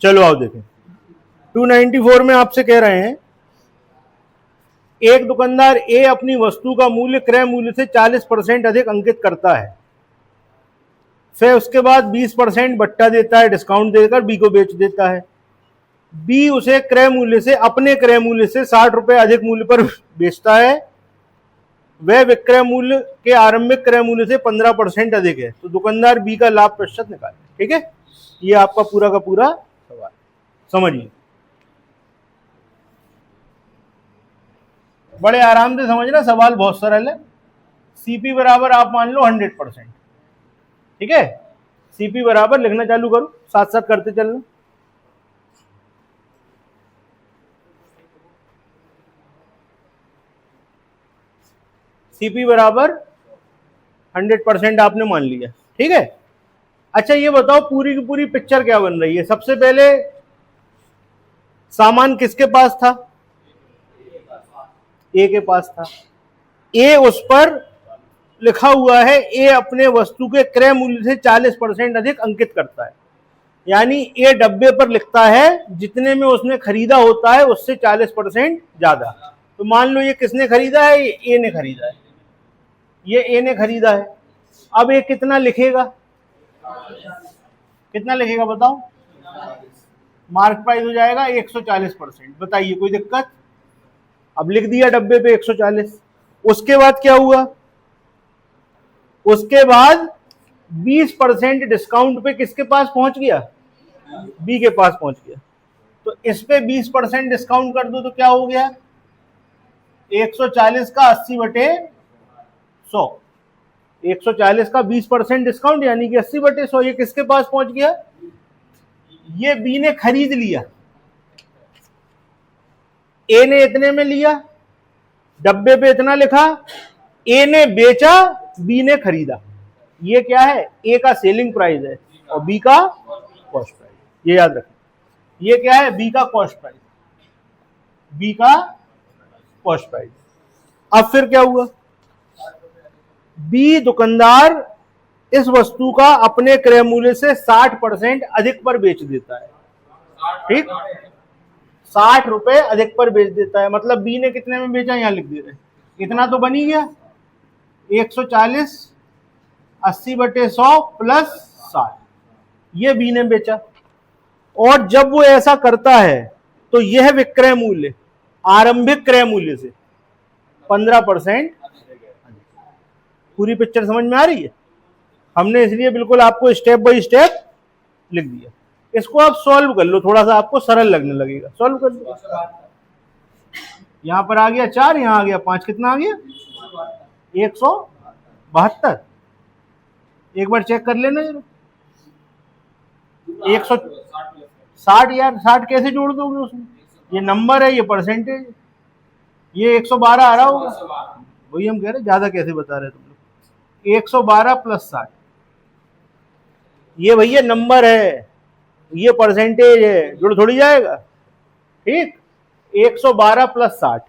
चलो आओ देखें, 294 में आपसे कह रहे हैं एक दुकानदार ए अपनी वस्तु का मूल्य क्रय मूल्य से 40% अधिक अंकित करता है, फिर उसके बाद 20% बट्टा देता है, डिस्काउंट देकर बी को बेच देता है। बी उसे क्रय मूल्य से अपने क्रय मूल्य से 60 रुपए अधिक मूल्य पर बेचता है, वह विक्रय मूल्य के आरंभिक क्रय मूल्य से 15% अधिक है, तो दुकानदार बी का लाभ प्रतिशत निकाले। ठीक है, ये आपका पूरा का पूरा सवाल समझिए, बड़े आराम से समझना, सवाल बहुत सरल है। सीपी बराबर आप मान लो 100%। ठीक है, सीपी बराबर लिखना चालू करो, साथ साथ करते चलना। सीपी बराबर 100% आपने मान लिया। ठीक है, अच्छा ये बताओ पूरी की पूरी पिक्चर क्या बन रही है। सबसे पहले सामान किसके पास था? ए के पास था। ए उस पर लिखा हुआ है ए अपने वस्तु के क्रय मूल्य से 40% अधिक अंकित करता है, यानी ए डब्बे पर लिखता है जितने में उसने खरीदा होता है उससे 40% ज्यादा। तो मान लो ये किसने खरीदा है? ए ने खरीदा है, ये ए ने खरीदा है। अब ये कितना लिखेगा? कितना लिखेगा बताओ? मार्क प्राइस हो जाएगा 140%। बताइए कोई दिक्कत? अब लिख दिया डब्बे पे 140। उसके बाद क्या हुआ? उसके बाद 20% डिस्काउंट पे किसके पास पहुंच गया? बी के पास पहुंच गया। तो इस पे 20% डिस्काउंट कर दो तो क्या हो गया? 140 का 80/100। 140 का 20% डिस्काउंट यानी कि 80/100। ये किसके पास पहुंच गया? ये बी ने खरीद लिया, ए ने इतने में लिया, डब्बे पे इतना लिखा, ए ने बेचा, बी ने खरीदा। ये क्या है? ए का सेलिंग प्राइस है और बी का कॉस्ट प्राइस। ये याद रखना, ये क्या है? बी का कॉस्ट प्राइस, बी का कॉस्ट प्राइस। अब फिर क्या हुआ? बी दुकानदार इस वस्तु का अपने क्रय मूल्य से 60% अधिक पर बेच देता है। ठीक, 60 रुपए अधिक पर बेच देता है। मतलब बी ने कितने में बेचा? यहां लिख दे रहे, इतना तो बन ही गया 140, 80/100 प्लस 60, ये बी ने बेचा। और जब वो ऐसा करता है तो यह विक्रय मूल्य आरंभिक क्रय मूल्य से 15%। पूरी पिक्चर समझ में आ रही है? हमने इसलिए बिल्कुल आपको स्टेप बाय स्टेप लिख दिया। इसको आप सॉल्व कर लो, थोड़ा सा आपको सरल लगने लगेगा। सॉल्व कर लो। यहां पर आ गया 4, यहां आ गया 5, कितना आ गया? 172। एक बार चेक कर लेना जरा। 160 यार, 60 कैसे जोड़ दोगे उसमें? ये नंबर है, ये परसेंटेज, ये 112 आ रहा होगा। वही हम कह रहे, ज्यादा कैसे बता रहे तुम लोग? 112 प्लस 60, ये भैया नंबर है, ये परसेंटेज है, जुड़ थोड़ी जाएगा। ठीक, 112 प्लस 60।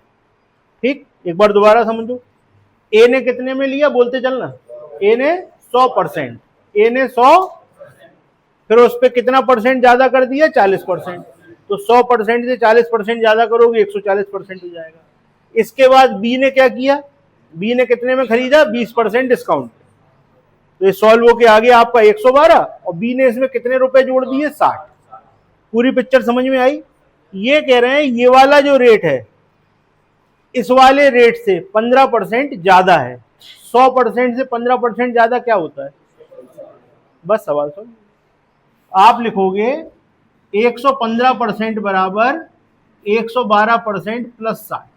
ठीक, एक बार दोबारा समझो। ए ने कितने में लिया? बोलते चलना। ए ने 100%, ए ने 100, फिर उस पर कितना परसेंट ज्यादा कर दिया? 40%। तो 100% से 40% ज्यादा करोगे 140% हो जाएगा। इसके बाद बी ने क्या किया? बी ने कितने में खरीदा? 20% डिस्काउंट। तो ये सॉल्व होके आ गया आपका 112 और बी ने इसमें कितने रुपए जोड़ दिए? 60। पूरी पिक्चर समझ में आई? ये कह रहे हैं ये वाला जो रेट है इस वाले रेट से 15% ज्यादा है। 100% से 15% ज्यादा क्या होता है? बस सवाल सुन, आप लिखोगे 115% बराबर 112% प्लस 60।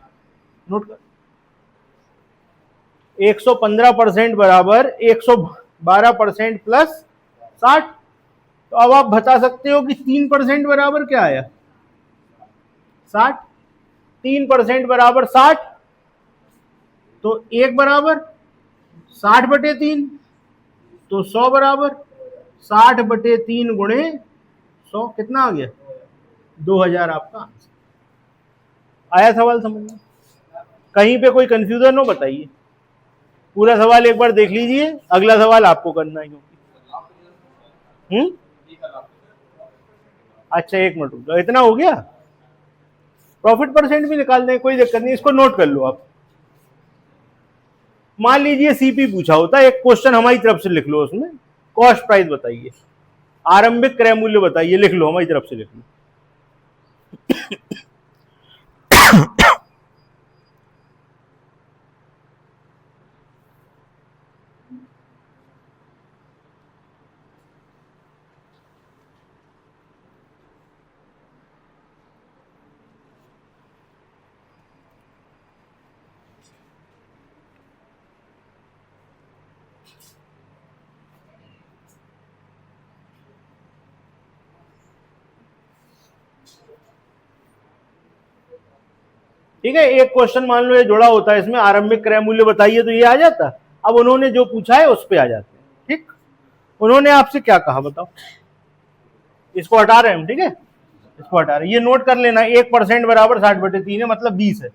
नोट कर, 115% बराबर 112% प्लस 60। तो अब आप बता सकते हो कि 3% बराबर क्या आया? 60। 3% बराबर 60, तो 1 बराबर 60/3, तो 100 बराबर 60/3 गुणे 100, कितना आ गया? 2000 आपका आंसर। आया सवाल समझ में? कहीं पे कोई कंफ्यूजन हो बताइए। पूरा सवाल एक बार देख लीजिए, अगला सवाल आपको करना है। क्योंकि अच्छा 1 मिनट रुक जाओ, इतना हो गया। प्रॉफिट परसेंट भी निकाल दें, कोई दिक्कत नहीं, इसको नोट कर लो आप। मान लीजिए सीपी पूछा होता, एक क्वेश्चन हमारी तरफ से लिख लो, उसमें कॉस्ट प्राइस बताइए, आरंभिक क्रय मूल्य बताइए, लिख लो, हमारी तरफ से लिख लो। ठीक है, एक क्वेश्चन मान लो ये जुड़ा होता है, इसमें आरंभिक क्रय मूल्य बताइए, तो ये आ जाता। अब उन्होंने जो पूछा है उस पे आ जाते हैं। ठीक, उन्होंने आपसे क्या कहा बताओ, इसको हटा रहे हैं हम, ठीक है, इसको हटा रहे हैं। ये नोट कर लेना, 1% बराबर 60/3 है, मतलब 20 है।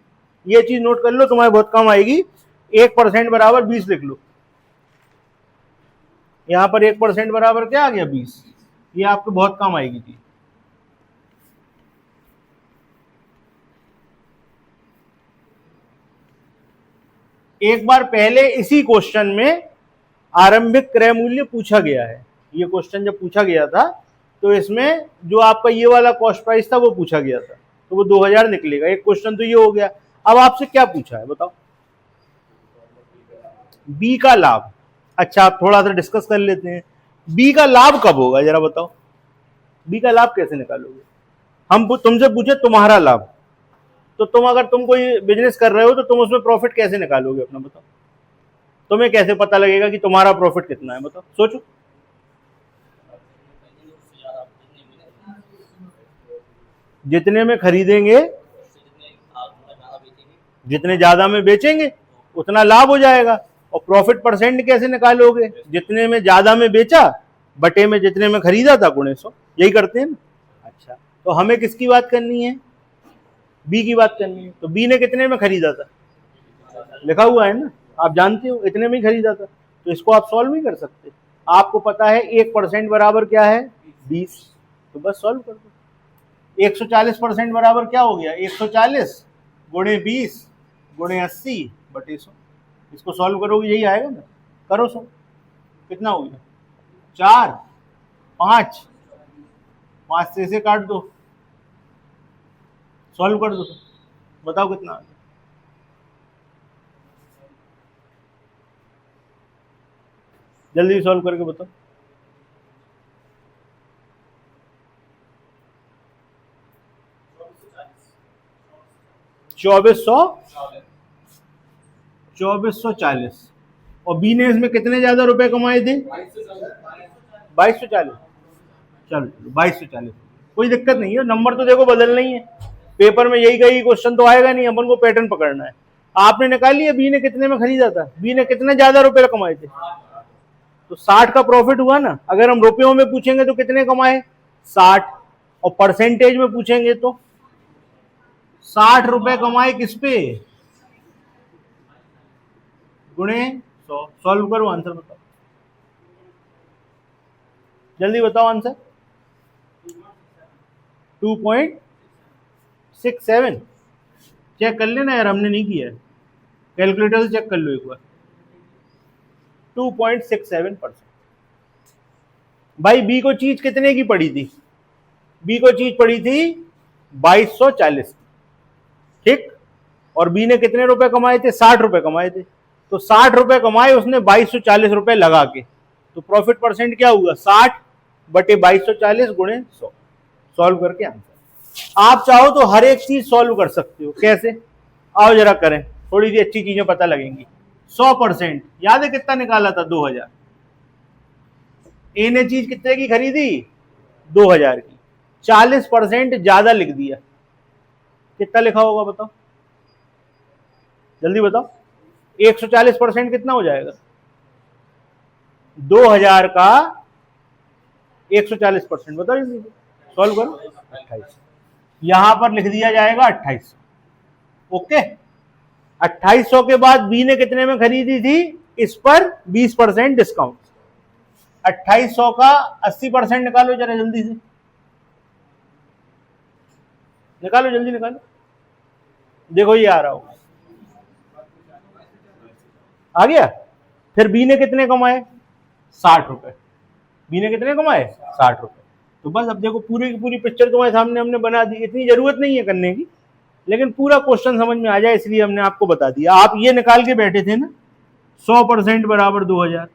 ये चीज नोट कर लो, तुम्हारे बहुत काम आएगी। 1% बराबर 20 लिख लो, यहां पर 1% बराबर क्या आ गया, 20। ये आपको बहुत काम आएगी चीज। एक बार पहले इसी क्वेश्चन में आरंभिक क्रय मूल्य पूछा गया है। ये क्वेश्चन जब पूछा गया था तो इसमें जो आपका ये वाला कॉस्ट प्राइस था वो पूछा गया था, तो वो 2000 निकलेगा। एक क्वेश्चन तो ये हो गया। अब आपसे क्या पूछा है बताओ, बी का लाभ। अच्छा, आप थोड़ा सा डिस्कस कर लेते हैं, बी का लाभ कब होगा जरा बताओ, बी का लाभ कैसे निकालोगे। हम तुमसे पूछे तुम्हारा लाभ, तो अगर तुम कोई बिजनेस कर रहे हो तो तुम उसमें प्रॉफिट कैसे निकालोगे अपना, बताओ। तुम्हें कैसे पता लगेगा कि तुम्हारा प्रॉफिट कितना है, बताओ, सोचो। जितने में खरीदेंगे, जितने ज्यादा में बेचेंगे उतना लाभ हो जाएगा। और प्रॉफिट परसेंट कैसे निकालोगे, जितने में ज्यादा में बेचा बटे में जितने में खरीदा था गुणे 100, यही करते हैं ना। अच्छा, तो हमें किसकी बात करनी है, बी की बात करनी है। तो बी ने कितने में खरीदा था, लिखा हुआ है ना, आप जानते हो इतने में ही खरीदा था, तो इसको आप सॉल्व नहीं कर सकते। आपको पता है 1% बराबर क्या है, 20, तो बस सॉल्व कर दो। 140% बराबर क्या हो गया, 140 गुणे 20 गुणे 80 बटे 100। इसको सॉल्व करोगे यही आएगा ना, करो सो, कितना हो गया, 4 5 5 से इसे काट दो, सॉल्व कर दो, बताओ कितना आ गया। जल्दी सॉल्व करके बताओ। 2440। और बी ने इसमें कितने ज्यादा रुपए कमाए थे, 2240। चलो 2240, कोई दिक्कत नहीं है, नंबर तो देखो बदलना ही है, पेपर में यही कहीं क्वेश्चन तो आएगा नहीं, अपन को पैटर्न पकड़ना है। आपने निकाल लिया बी ने कितने में खरीदा था, बी ने कितने ज्यादा रुपए कमाए थे, तो 60 का प्रॉफिट हुआ ना। अगर हम रुपयों में पूछेंगे तो कितने कमाए, 60, और परसेंटेज में पूछेंगे तो 60 रुपए कमाए किस पे, गुणे 100। सॉल्व करो, आंसर बताओ, जल्दी बताओ आंसर। 2.67। चेक कर लेना यार, हमने नहीं किया है, कैलकुलेटर से चेक कर लो एक बार। 2.67%। भाई बी को चीज कितने की पड़ी थी, बी को चीज पड़ी थी 2240, ठीक। और बी ने कितने रुपए कमाए थे, 60 रुपए कमाए थे। तो 60 रुपए कमाए उसने 2240 रुपए लगा के, तो प्रॉफिट परसेंट क्या हुआ, 60 बटे 2240 गुणे 100। सॉल्व करके आंसर। आप चाहो तो हर एक चीज सॉल्व कर सकते हो, कैसे, आओ जरा करें, थोड़ी सी अच्छी चीजें पता लगेंगी। 100% याद है कितना निकाला था, 2000। ए ने चीज कितने की खरीदी, 2000 की, 40% ज्यादा लिख दिया, कितना लिखा होगा बताओ, जल्दी बताओ। 140% कितना हो जाएगा, 2000 का 140%, बताओ जल्दी, सॉल्व करो। 28, यहां पर लिख दिया जाएगा 28। ओके, 2800 के बाद बी ने कितने में खरीदी थी, इस पर 20% डिस्काउंट। 2800 का 80% निकालो जरा जल्दी से, निकालो जल्दी निकालो, देखो ये आ रहा होगा, आ गया। फिर बी ने कितने कमाए? 60 रुपए। बी ने कितने कमाए? 60 रुपए। तो बस अब देखो पूरी की पूरी पिक्चर तुम्हारे सामने हमने बना दी, इतनी जरूरत नहीं है करने की, लेकिन पूरा क्वेश्चन समझ में आ जाए इसलिए हमने आपको बता दिया। आप ये निकाल के बैठे थे ना 100% बराबर 2000,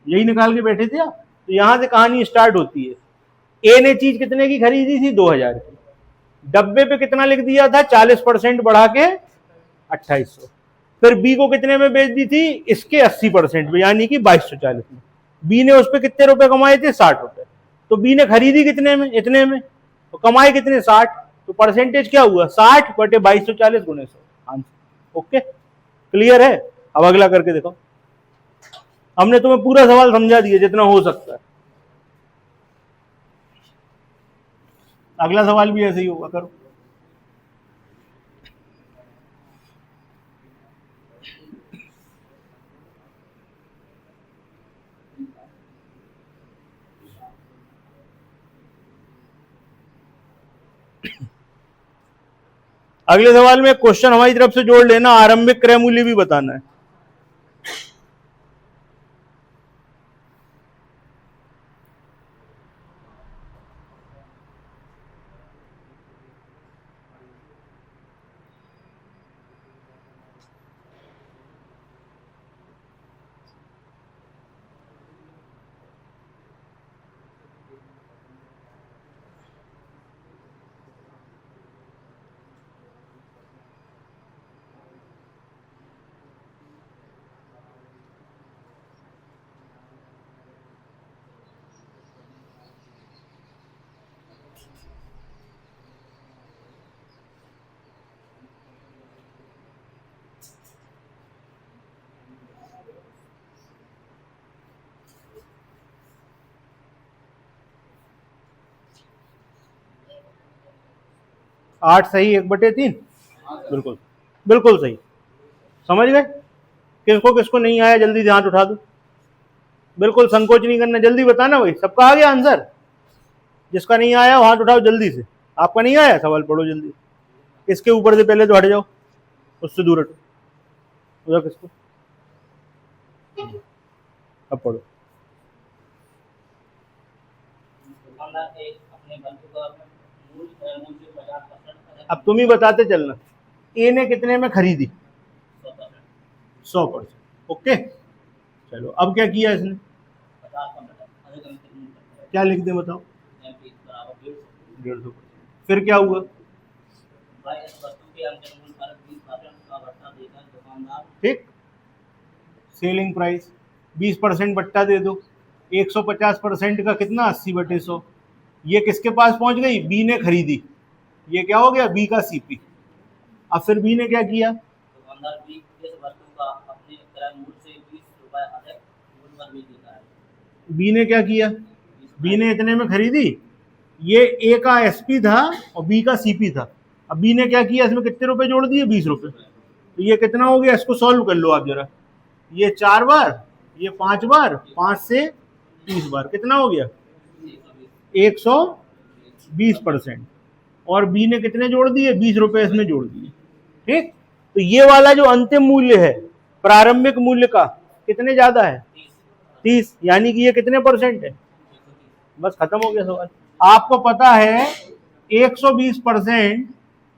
यही निकाल के बैठे थे आप। तो यहां से कहानी स्टार्ट होती है। ए ने चीज कितने की खरीदी थी? 2000 की। डब्बे पे कितना लिख दिया था? 40% बढ़ा के 2800। फिर बी को कितने में बेच दी थी? इसके 80% में, यानी कि 2240 में। बी ने उस पर कितने रुपए कमाए थे? 60 रुपए। तो बी ने खरीदी कितने में? इतने में। तो कमाए कितने? 60। तो परसेंटेज क्या हुआ? 60 बटे 2240 गुणे 100, आंसर। ओके, क्लियर है? अब अगला करके देखो। हमने तुम्हें पूरा सवाल समझा दिया जितना हो सकता है। अगला सवाल भी ऐसे ही होगा, करो। अगले सवाल में क्वेश्चन हमारी तरफ से जोड़ लेना, आरंभिक क्रय मूल्य भी बताना है। आठ सही, 1/3। बिल्कुल बिल्कुल सही, समझ गए? किसको किसको नहीं आया जल्दी से हाथ उठा दो, बिल्कुल संकोच नहीं करना, जल्दी बताना भाई। सबका आ गया आंसर? जिसका नहीं आया वो हाथ उठाओ जल्दी से। आपका नहीं आया? सवाल पढ़ो जल्दी। इसके ऊपर से पहले तो हट जाओ, उससे दूर हटो। उधर किसको? अब पढ़ो। अब तुम ही बताते चलना। ए ने कितने में खरीदी? 100%। ओके, चलो अब क्या किया इसने? क्या लिख दे बताओ? 150। फिर क्या हुआ? ठीक, सेलिंग प्राइस 20% बट्टा दे दो। 150% का कितना? 80/100। ये किसके पास पहुंच गई? बी ने खरीदी। ये क्या हो गया? बी का सीपी। अब फिर बी ने क्या किया? बी ने क्या किया? बी ने इतने में खरीदी। ये ए का एसपी था और बी का सीपी था। अब बी ने क्या किया? इसमें कितने रुपए जोड़ दिए? 20 रुपए। तो ये कितना हो गया? इसको सॉल्व कर लो आप जरा। ये 4 बार, ये 5 बार, 5 से 30 बार, कितना हो गया? 120%। और बी ने कितने जोड़ दिए? 20 रुपए इसमें जोड़ दिए। ठीक, तो ये वाला जो अंतिम मूल्य है प्रारंभिक मूल्य का, कितने ज्यादा है? 30, यानी कि ये कितने परसेंट है? बस खत्म हो गया सवाल। आपको पता है 120%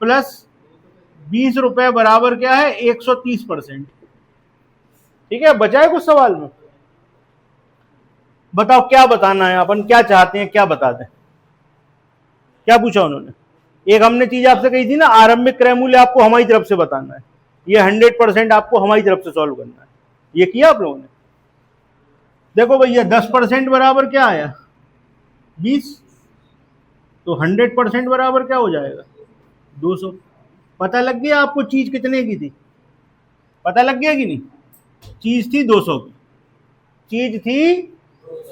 प्लस 20 रुपए बराबर क्या है? 130%। ठीक है, बचा है कुछ सवाल में? बताओ क्या बताना है, अपन क्या चाहते हैं, क्या बता दें? क्या पूछा उन्होंने? एक हमने चीज आपसे कही थी ना, आरंभिक क्रय मूल्य आपको हमारी तरफ से बताना है। ये 100% आपको हमारी तरफ से सॉल्व करना है। ये किया आप लोगों ने? देखो भैया 10% बराबर क्या आया? 20। तो 100% बराबर क्या हो जाएगा? 200। पता लग गया आपको चीज कितने की थी? पता लग गया कि नहीं? चीज थी 200 की, चीज थी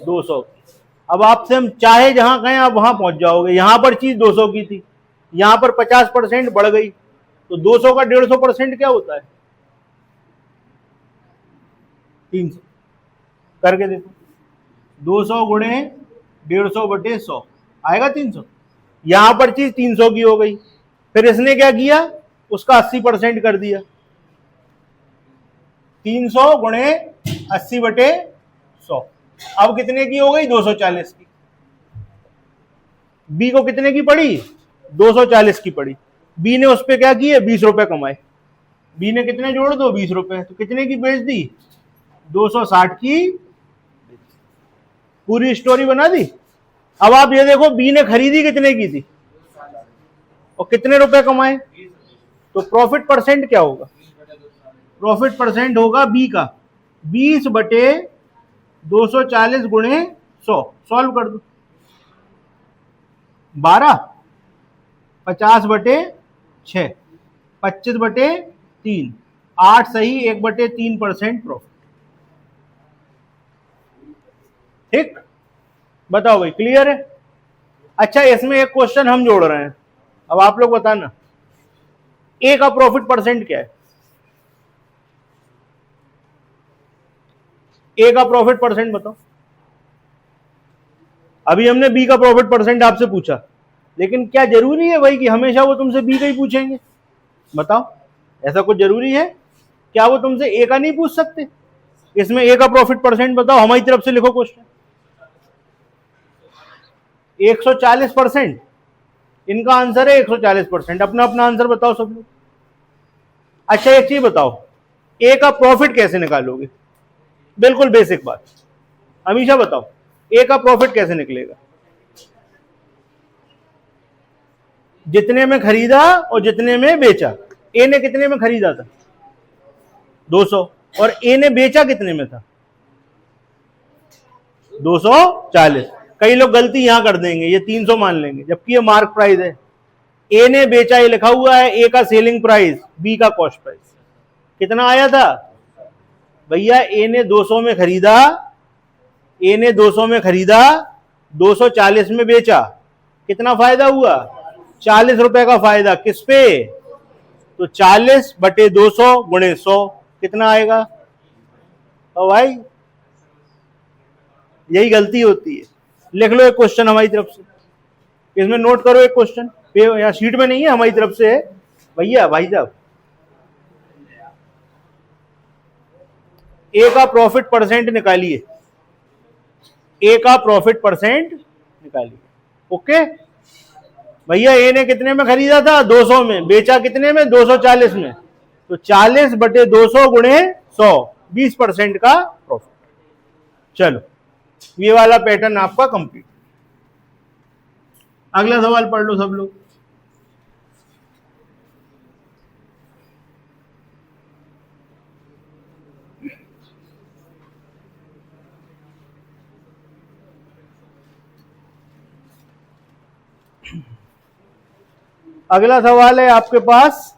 200 की। अब आपसे हम चाहे जहां कहें आप वहां पहुंच जाओगे। यहां पर चीज 200 की थी, यहां पर 50% बढ़ गई, तो 200 का 150% क्या होता है? 300। करके देखो, 200 गुणे 150/100 आएगा 300। यहां पर चीज 300 की हो गई, फिर इसने क्या किया, उसका 80% कर दिया। 300 गुणे 80/100, अब कितने की हो गई, 240 की। बी को कितने की पड़ी, 240 की पड़ी। बी ने उस पर क्या किए, 20 रुपए कमाए। बी ने कितने जोड़ दो, 20 रुपए, तो कितने की बेच दी, 260 की। पूरी स्टोरी बना दी। अब आप ये देखो, बी ने खरीदी कितने की थी और कितने रुपए कमाए, तो प्रॉफिट परसेंट क्या होगा, प्रॉफिट परसेंट होगा बी का 20/240 गुणे 100। सॉल्व कर दो, 12, 50/6, 25/3, 8 सही, 1/3% प्रॉफिट। ठीक, बताओ भाई, क्लियर है। अच्छा, इसमें एक क्वेश्चन हम जोड़ रहे हैं, अब आप लोग बताना, ए का प्रॉफिट परसेंट क्या है, ए का प्रॉफिट परसेंट बताओ। अभी हमने बी का प्रॉफिट परसेंट आपसे पूछा, लेकिन क्या जरूरी है भाई कि हमेशा वो तुमसे बी का ही पूछेंगे, बताओ, ऐसा कुछ जरूरी है क्या, वो तुमसे ए का नहीं पूछ सकते। इसमें ए का प्रॉफिट परसेंट बताओ, हमारी तरफ से लिखो क्वेश्चन। 140%, इनका आंसर है 140%, अपना अपना आंसर बताओ सब लोग। अच्छा, एक चीज बताओ, ए का प्रॉफिट कैसे निकालोगे, बिल्कुल बेसिक बात, हमेशा बताओ, ए का प्रॉफिट कैसे निकलेगा, जितने में खरीदा और जितने में बेचा। ए ने कितने में खरीदा था, 200, और ए ने बेचा कितने में था, 240। कई लोग गलती यहां कर देंगे, ये 300 मान लेंगे, जबकि ये मार्क प्राइस है। ए ने बेचा, ये लिखा हुआ है, ए का सेलिंग प्राइस, बी का कॉस्ट प्राइस। कितना आया था भैया, ए ने 200 में खरीदा, ए ने 200 में खरीदा, 240 में बेचा, कितना फायदा हुआ, 40 रुपए का फायदा। किस पे, तो 40/200 गुणे 100 कितना आएगा। तो भाई यही गलती होती है। लिख लो एक क्वेश्चन हमारी तरफ से, इसमें नोट करो एक क्वेश्चन, यहाँ शीट में नहीं है, हमारी तरफ से है भैया, भाई साहब। ए का प्रॉफिट परसेंट निकालिए, ए का प्रॉफिट परसेंट निकालिए। ओके भैया, ए ने कितने में खरीदा था, 200 में, बेचा कितने में, 240 में, तो 40/200 गुणे 100, 20% का प्रॉफिट। चलो, ये वाला पैटर्न आपका कंप्लीट। अगला सवाल पढ़ लो सब लोग। अगला सवाल है आपके पास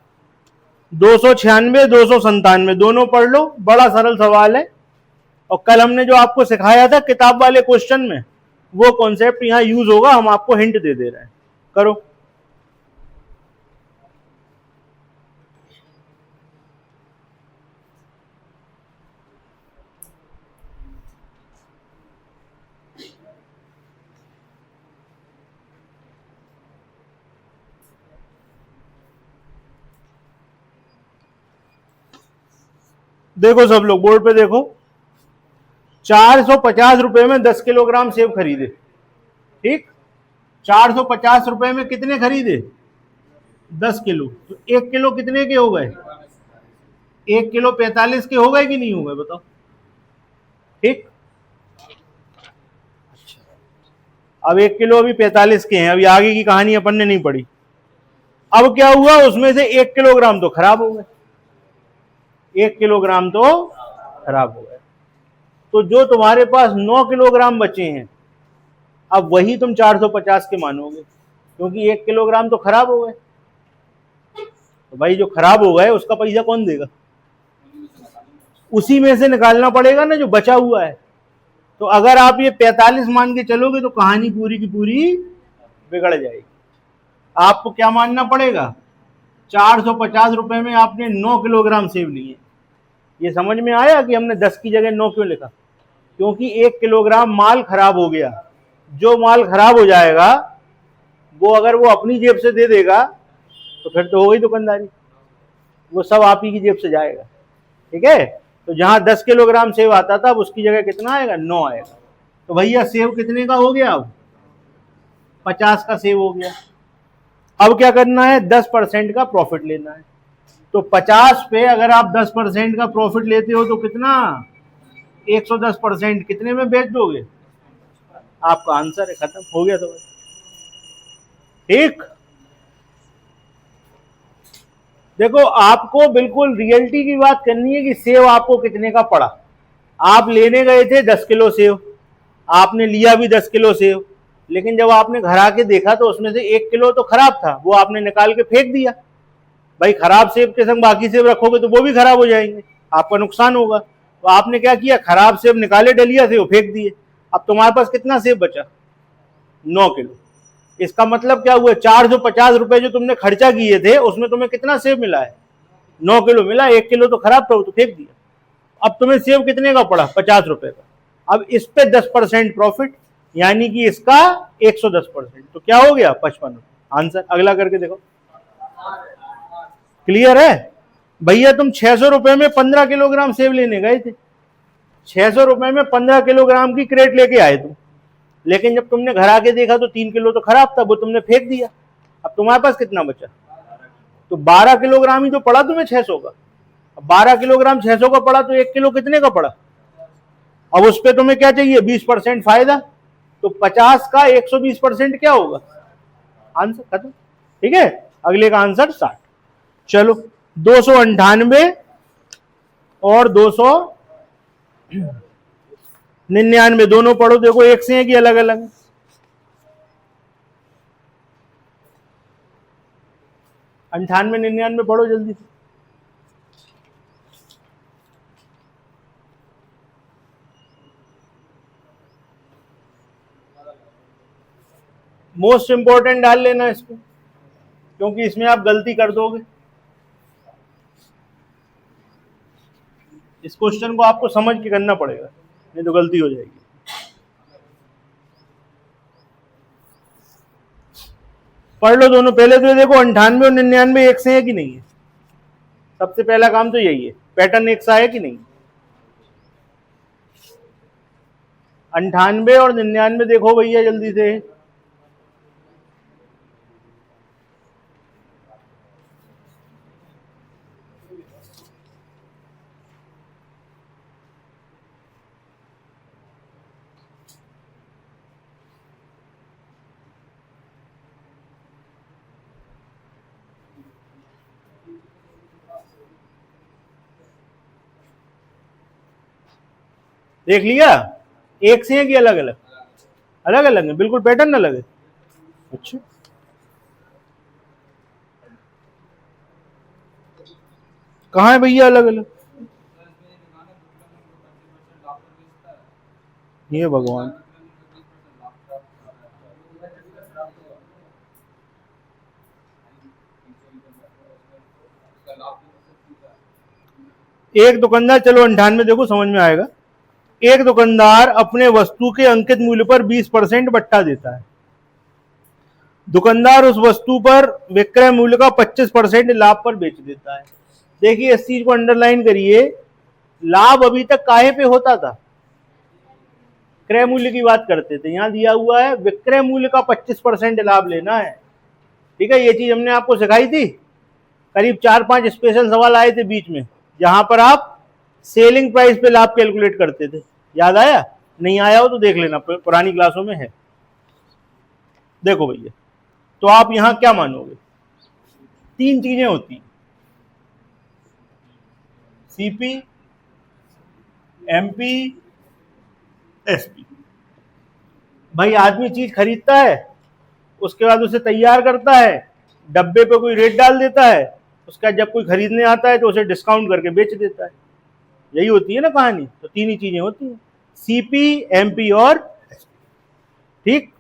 296, 297, दोनों पढ़ लो, बड़ा सरल सवाल है। और कल हमने जो आपको सिखाया था किताब वाले क्वेश्चन में, वो कॉन्सेप्ट यहां यूज होगा, हम आपको हिंट दे रहे हैं। करो। देखो सब लोग, बोर्ड पे देखो, 450 रुपए में 10 किलोग्राम सेब खरीदे। ठीक, 450 रुपए में कितने खरीदे, 10 किलो, तो 1 किलो कितने के हो गए, 1 किलो 45 के हो गए कि नहीं हो गए, बताओ। ठीक, अब 1 किलो अभी 45 के हैं, अभी आगे की कहानी अपन ने नहीं पढ़ी। अब क्या हुआ, उसमें से 1 किलोग्राम तो खराब हो गए, 1 किलोग्राम तो खराब हो गए, तो जो तुम्हारे पास 9 किलोग्राम बचे हैं, अब वही तुम 450 के मानोगे, क्योंकि 1 किलोग्राम तो खराब हो गए। तो भाई जो खराब हो गए उसका पैसा कौन देगा, उसी में से निकालना पड़ेगा ना जो बचा हुआ है। तो अगर आप ये 45 मान के चलोगे तो कहानी पूरी की पूरी बिगड़ जाएगी। आपको क्या मानना पड़ेगा, 450 रुपए में आपने 9 किलोग्राम सेब लिए। ये समझ में आया कि हमने 10 की जगह 9 क्यों लिखा, क्योंकि 1 किलोग्राम माल खराब हो गया। जो माल खराब हो जाएगा वो अगर वो अपनी जेब से दे देगा तो फिर तो हो गई दुकानदारी, वो सब आप ही की जेब से जाएगा। ठीक है, तो जहां 10 किलोग्राम सेव आता था अब उसकी जगह कितना आएगा, 9 आएगा। तो भैया सेव कितने का हो गया, अब 50 का सेव हो गया। अब क्या करना है, 10% का प्रॉफिट लेना है। तो 50 पे अगर आप 10% का प्रॉफिट लेते हो तो कितना, 110% कितने में बेच दोगे, आपका आंसर है, खत्म हो गया समझ। ठीक, देखो आपको बिल्कुल रियलिटी की बात करनी है कि सेव आपको कितने का पड़ा। आप लेने गए थे 10 किलो सेव, आपने लिया भी 10 किलो सेव, लेकिन जब आपने घर आके देखा तो उसमें से 1 किलो तो खराब था, वो आपने निकाल के फेंक दिया। भाई खराब सेब के संग बाकी सेब रखोगे तो वो भी खराब हो जाएंगे, आपका नुकसान होगा। तो आपने क्या किया, खराब सेब निकाले डलिया से, वो फेंक दिए। अब तुम्हारे पास कितना सेब बचा, 9 किलो। इसका मतलब क्या हुआ, 450 रुपए जो तुमने खर्चा किए थे उसमें तुम्हें कितना सेब मिला है, 9 किलो मिला। 1 किलो तो खराब था, वो तो फेंक दिया। अब तुम्हें सेब कितने का पड़ा, 50 रुपए का। अब इस पे 10% प्रॉफिट, यानी कि इसका 110%, तो क्या हो गया, 55। आंसर अगला करके देखो, क्लियर है। भैया तुम 600 रुपए में 15 किलोग्राम सेब लेने गए थे, 600 रुपए में 15 किलोग्राम की क्रेट लेके आए तुम, लेकिन जब तुमने घर आके देखा तो 3 किलो तो खराब था, वो तुमने फेंक दिया। अब तुम्हारे पास कितना बचा, तो 12 किलोग्राम ही तो पड़ा तुम्हें 600 का। अब 12 किलोग्राम 600 का पड़ा तो 1 किलो कितने का पड़ा। अब उस पर तुम्हें क्या चाहिए, 20% फायदा, तो 50 का 120% क्या होगा, आंसर खत्म। ठीक है, अगले का आंसर 60। चलो 298 और 299 दोनों पढ़ो, देखो एक से है कि अलग अलग। 98 99 पढ़ो जल्दी से। मोस्ट इंपॉर्टेंट डाल लेना इसको, क्योंकि इसमें आप गलती कर दोगे। इस क्वेश्चन को आपको समझ के करना पड़ेगा, नहीं तो गलती हो जाएगी। पढ़ लो दोनों, पहले तो ये देखो 98 और 99 एक से है कि नहीं है, सबसे पहला काम तो यही है, पैटर्न एक सा है कि नहीं। 98 और 99 देखो भैया जल्दी से, देख लिया, एक से है कि अलग अलग, अलग अलग है, बिल्कुल पैटर्न अलग है। अच्छा कहाँ है भैया अलग अलग, ये भगवान। एक दुकानदार, चलो 98 देखो समझ में आएगा। एक दुकानदार अपने वस्तु के अंकित मूल्य पर 20% बट्टा देता है। दुकानदार उस वस्तु पर विक्रय मूल्य का 25% लाभ पर बेच देता है। देखिए इस चीज को अंडरलाइन करिए, लाभ अभी तक काहे पे होता था, क्रय मूल्य की बात करते थे। यहां दिया हुआ है विक्रय मूल्य का 25% लाभ लेना है। ठीक है, ये चीज हमने आपको सिखाई थी, करीब 4-5 स्पेशल सवाल आए थे बीच में, जहां पर आप सेलिंग प्राइस पे लाभ कैलकुलेट करते थे। याद आया, नहीं आया हो तो देख लेना, पुरानी क्लासों में है। देखो भैया, तो आप यहां क्या मानोगे, 3 चीजें होती, सीपी, एमपी, एसपी। भाई आदमी चीज खरीदता है, उसके बाद उसे तैयार करता है, डब्बे पे कोई रेट डाल देता है, उसका जब कोई खरीदने आता है तो उसे डिस्काउंट करके बेच देता है। यही होती है ना कहानी। तो 3 ही चीजें होती हैं, सीपी, एमपी और एसपी। ठीक,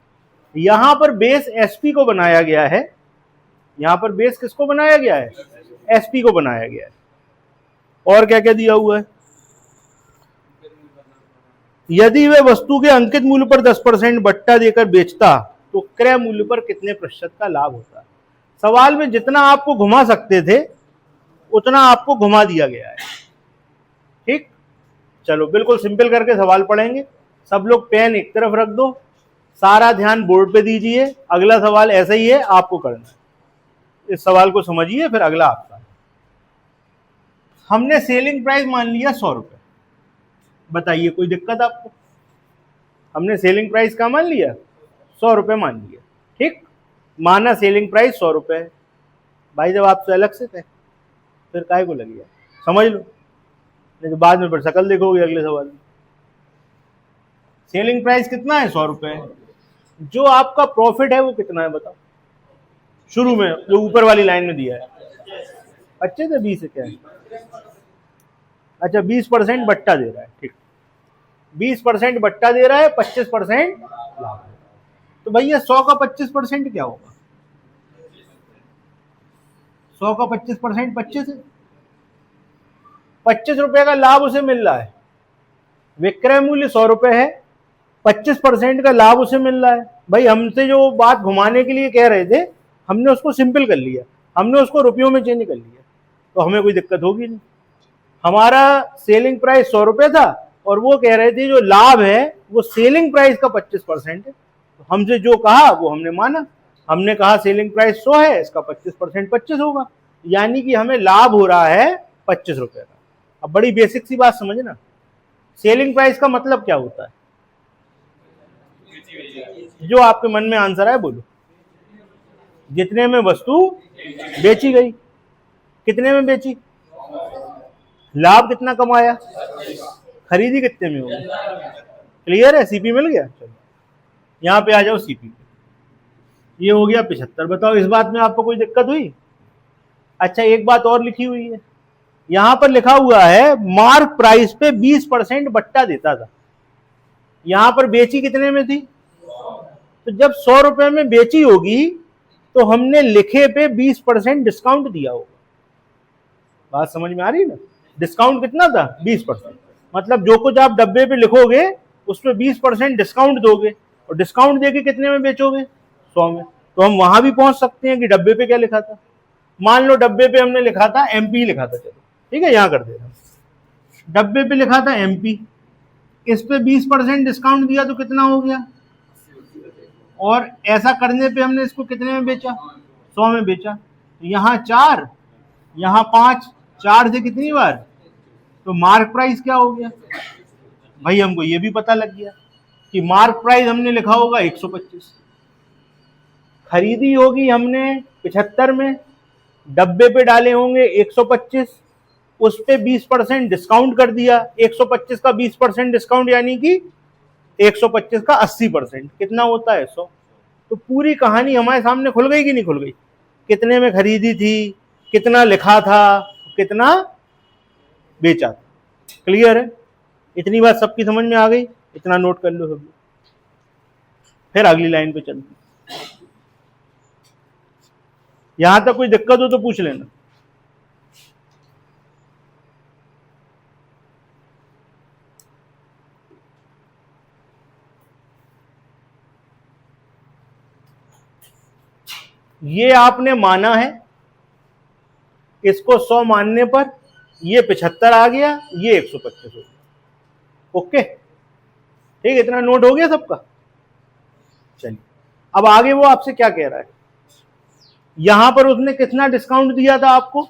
यहां पर बेस एसपी को बनाया गया है, यहां पर बेस किसको बनाया गया है, एसपी को बनाया गया है। और क्या क्या दिया हुआ है, यदि वे वस्तु के अंकित मूल्य पर 10% बट्टा देकर बेचता तो क्रय मूल्य पर कितने प्रतिशत का लाभ होता है। सवाल में जितना आपको घुमा सकते थे उतना आपको घुमा दिया गया है। ठीक, चलो बिल्कुल सिंपल करके सवाल पढ़ेंगे। सब लोग पेन एक तरफ रख दो, सारा ध्यान बोर्ड पे दीजिए। अगला सवाल ऐसा ही है, आपको करना है। इस सवाल को समझिए, फिर अगला आपका। हमने सेलिंग प्राइस मान लिया 100 रुपए, बताइए कोई दिक्कत आपको? हमने सेलिंग प्राइस का मान लिया 100 रुपए मान लिया। ठीक, माना सेलिंग प्राइस 100 रुपए है। भाई जब आपसे अलग से थे फिर काय को लगी है, समझ लो, नहीं तो बाद में फिर शकल देखोगे अगले सवाल में। सेलिंग प्राइस कितना है? 100 रुपए है। जो आपका प्रॉफिट है वो कितना है बताओ? शुरू में जो ऊपर वाली लाइन में दिया है 25 है, 20 है, क्या है? अच्छा 20% बट्टा दे रहा है। ठीक, 20% बट्टा दे रहा है, 25% लाभ है। तो भैया 100 का 25% क्या होगा? 100 का 25% 25 है। 25 रुपए का लाभ उसे मिल रहा है। विक्रय मूल्य 100 रुपए है, 25% का लाभ उसे मिल रहा है। भाई हमसे जो बात घुमाने के लिए कह रहे थे हमने उसको सिंपल कर लिया, हमने उसको रुपयों में चेंज कर लिया, तो हमें कोई दिक्कत होगी नहीं। हमारा सेलिंग प्राइस 100 रुपए था और वो कह रहे थे जो लाभ है वो सेलिंग प्राइस का 25% है। तो हमसे जो कहा वो हमने माना। हमने कहा सेलिंग प्राइस 100 है, इसका 25% 25 होगा, यानी कि हमें लाभ हो रहा है 25 रुपए का। अब बड़ी बेसिक सी बात समझना, सेलिंग प्राइस का मतलब क्या होता है? जो आपके मन में आंसर है बोलो। जितने में वस्तु बेची गई। कितने में बेची? लाभ कितना कमाया? खरीदी कितने में होगी? क्लियर है? सीपी मिल गया। चलो यहां पे आ जाओ सीपी पे। ये हो गया 75। बताओ इस बात में आपको कोई दिक्कत हुई? अच्छा एक बात और लिखी हुई है, यहां पर लिखा हुआ है मार्क प्राइस पे 20% बट्टा देता था। यहां पर बेची कितने में थी? तो जब 100 रुपए में बेची होगी तो हमने लिखे पे 20% डिस्काउंट दिया होगा। बात समझ में आ रही है ना? डिस्काउंट कितना था? 20%। मतलब जो कुछ आप डब्बे पे लिखोगे उस पर 20% डिस्काउंट दोगे, और डिस्काउंट देके कितने में बेचोगे? 100 में। तो हम वहां भी पहुंच सकते हैं कि डब्बे पे क्या लिखा था। मान लो डब्बे पे हमने लिखा था एमपी लिखा था, चलो ठीक है यहां कर देना। डब्बे पे लिखा था एमपी, इस पे 20% डिस्काउंट दिया तो कितना हो गया? और ऐसा करने पे हमने इसको कितने में बेचा? 100 में बेचा। तो यहाँ 4, यहाँ 5, 4 से कितनी बार? तो मार्क प्राइस क्या हो गया? भाई हमको ये भी पता लग गया कि मार्क प्राइस हमने लिखा होगा 125, खरीदी होगी हमने 75 में, डब्बे पे डाले होंगे 125, उस पे 20% डिस्काउंट कर दिया। 125 का 20% डिस्काउंट यानी कि 125 का 80%, कितना होता है? 100। तो पूरी कहानी हमारे सामने खुल गई कि नहीं खुल गई? कितने में खरीदी थी, कितना लिखा था, कितना बेचा था। क्लियर है? इतनी बात सबकी समझ में आ गई? इतना नोट कर लो सब। फिर अगली लाइन पे चलते, यहां तक कोई दिक्कत हो तो पूछ लेना। ये आपने माना है, इसको 100 मानने पर ये 75 आ गया, ये 125 हो गया। ओके ठीक, इतना नोट हो गया सबका। चलिए अब आगे वो आपसे क्या कह रहा है। यहां पर उसने कितना डिस्काउंट दिया था आपको?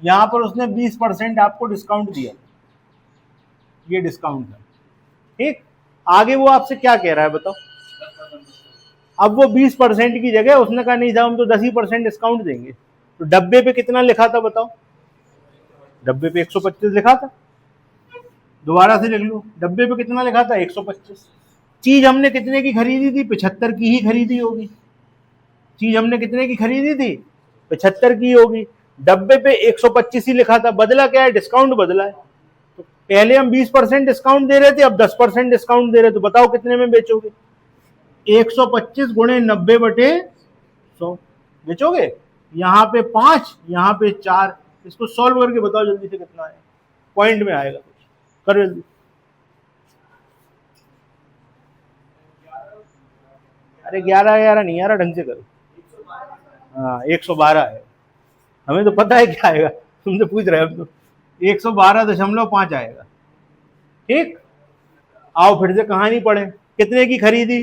यहां पर उसने 20% आपको डिस्काउंट दिया, ये डिस्काउंट है। ठीक, आगे वो आपसे क्या कह रहा है बताओ। अब वो 20% की जगह उसने कहा नहीं साहब हम तो 10% डिस्काउंट देंगे। तो डब्बे पे कितना लिखा था बताओ? डब्बे पे 125 लिखा था। दोबारा से लिख लो, डब्बे पे कितना लिखा था? 125। चीज हमने कितने की खरीदी थी? 75 की ही खरीदी होगी। चीज हमने कितने की खरीदी थी? 75 की होगी। डब्बे पे 125 ही लिखा था, बदला क्या है? डिस्काउंट बदला है। तो पहले हम 20% डिस्काउंट दे रहे थे, अब 10% डिस्काउंट दे रहे, तो बताओ कितने में बेचोगे? 125 गुणे 90/100 बेचोगे। यहाँ पे 5, यहाँ पे 4। इसको सॉल्व करके बताओ जल्दी से कितना है, पॉइंट में आएगा कुछ, करो जल्दी। अरे 11 नहीं आ रहा, ढंग से करो। हाँ 112 है, हमें तो पता है क्या आएगा, तुमसे पूछ रहे हो हम तो। 112.5 आएगा। ठीक, आओ फिर से कहानी पढ़े। कितने की खरीदी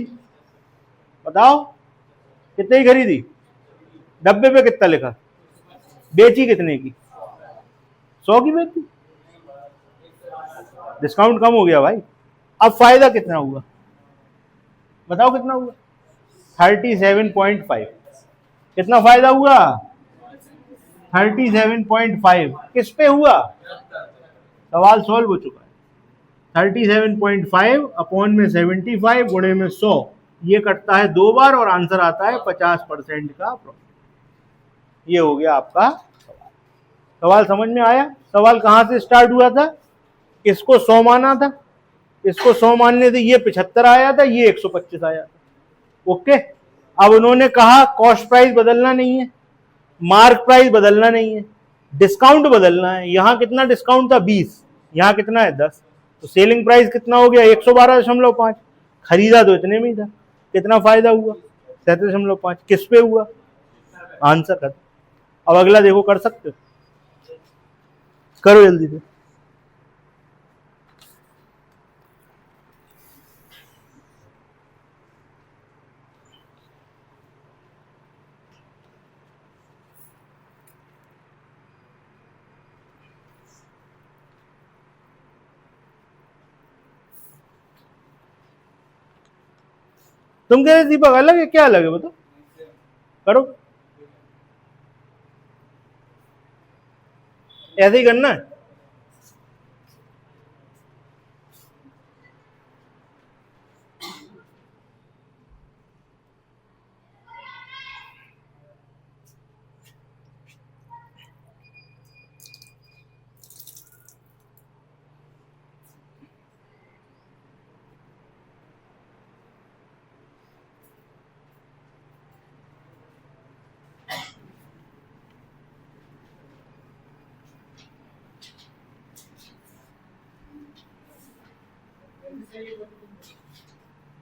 बताओ, कितने की खरीदी? डब्बे पे कितना लिखा? बेची कितने की? 100 की बेची। डिस्काउंट कम हो गया भाई। अब फायदा कितना हुआ बताओ, कितना हुआ? 37.5। कितना फायदा हुआ? 37.5। किस पे हुआ? सवाल सॉल्व हो चुका है। 37.5 अपॉन में 75 गुणे में 100, ये कटता है 2 बार और आंसर आता है 50% का प्रॉफिट। ये हो गया आपका सवाल। समझ में आया? सवाल कहां से स्टार्ट हुआ था? इसको 100 माना था, इसको 100 मानने से ये 75 आया था, ये 125 आया था। ओके, अब उन्होंने कहा कॉस्ट प्राइस बदलना नहीं है, मार्क प्राइस बदलना नहीं है, डिस्काउंट बदलना है। यहां कितना डिस्काउंट था? 20, यहां कितना है? 10। तो सेलिंग प्राइस कितना हो गया? 112.5। खरीदा तो इतने में ही था, कितना फायदा हुआ? 37.5। किस पे हुआ? आंसर कर। अब अगला देखो, कर सकते हो? करो जल्दी से। तुम कह रहे दीपक अलग है, क्या अलग है बताओ? करो, ऐसे ही करना है।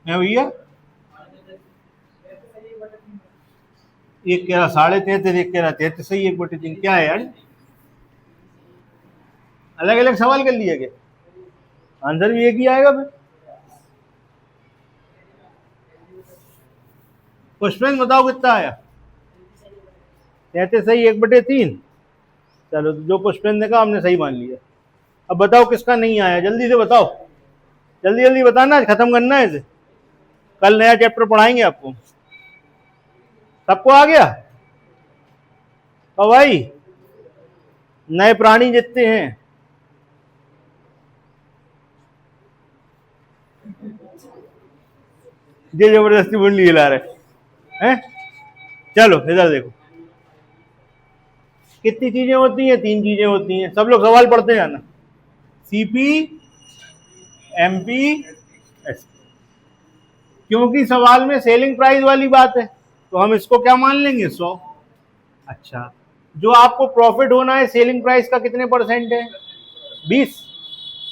मैं भैया एक कह रहा 33.5, एक कह रहा 33 सही, 1/3। क्या है यार, अलग अलग सवाल कर लिया क्या? आंसर भी एक ही आएगा फिर। क्वेश्चन बताओ कितना आया? 33 सही, 1/3। चलो, तो जो क्वेश्चन देखा हमने सही मान लिया। अब बताओ किसका नहीं आया, जल्दी से बताओ, जल्दी जल्दी बताना, खत्म करना है इसे, कल नया चैप्टर पढ़ाएंगे आपको। सबको आ गया? तो भाई नए प्राणी जितने हैं, ये जबरदस्ती बुंडी हिला रहे हैं। चलो इधर देखो, कितनी चीजें होती हैं? 3 चीजें होती हैं। सब लोग सवाल पढ़ते जाना। CP, MP, SP. क्योंकि सवाल में सेलिंग प्राइस वाली बात है, तो हम इसको क्या मान लेंगे? 100। अच्छा, जो आपको प्रॉफिट होना है सेलिंग प्राइस का कितने परसेंट है? 20।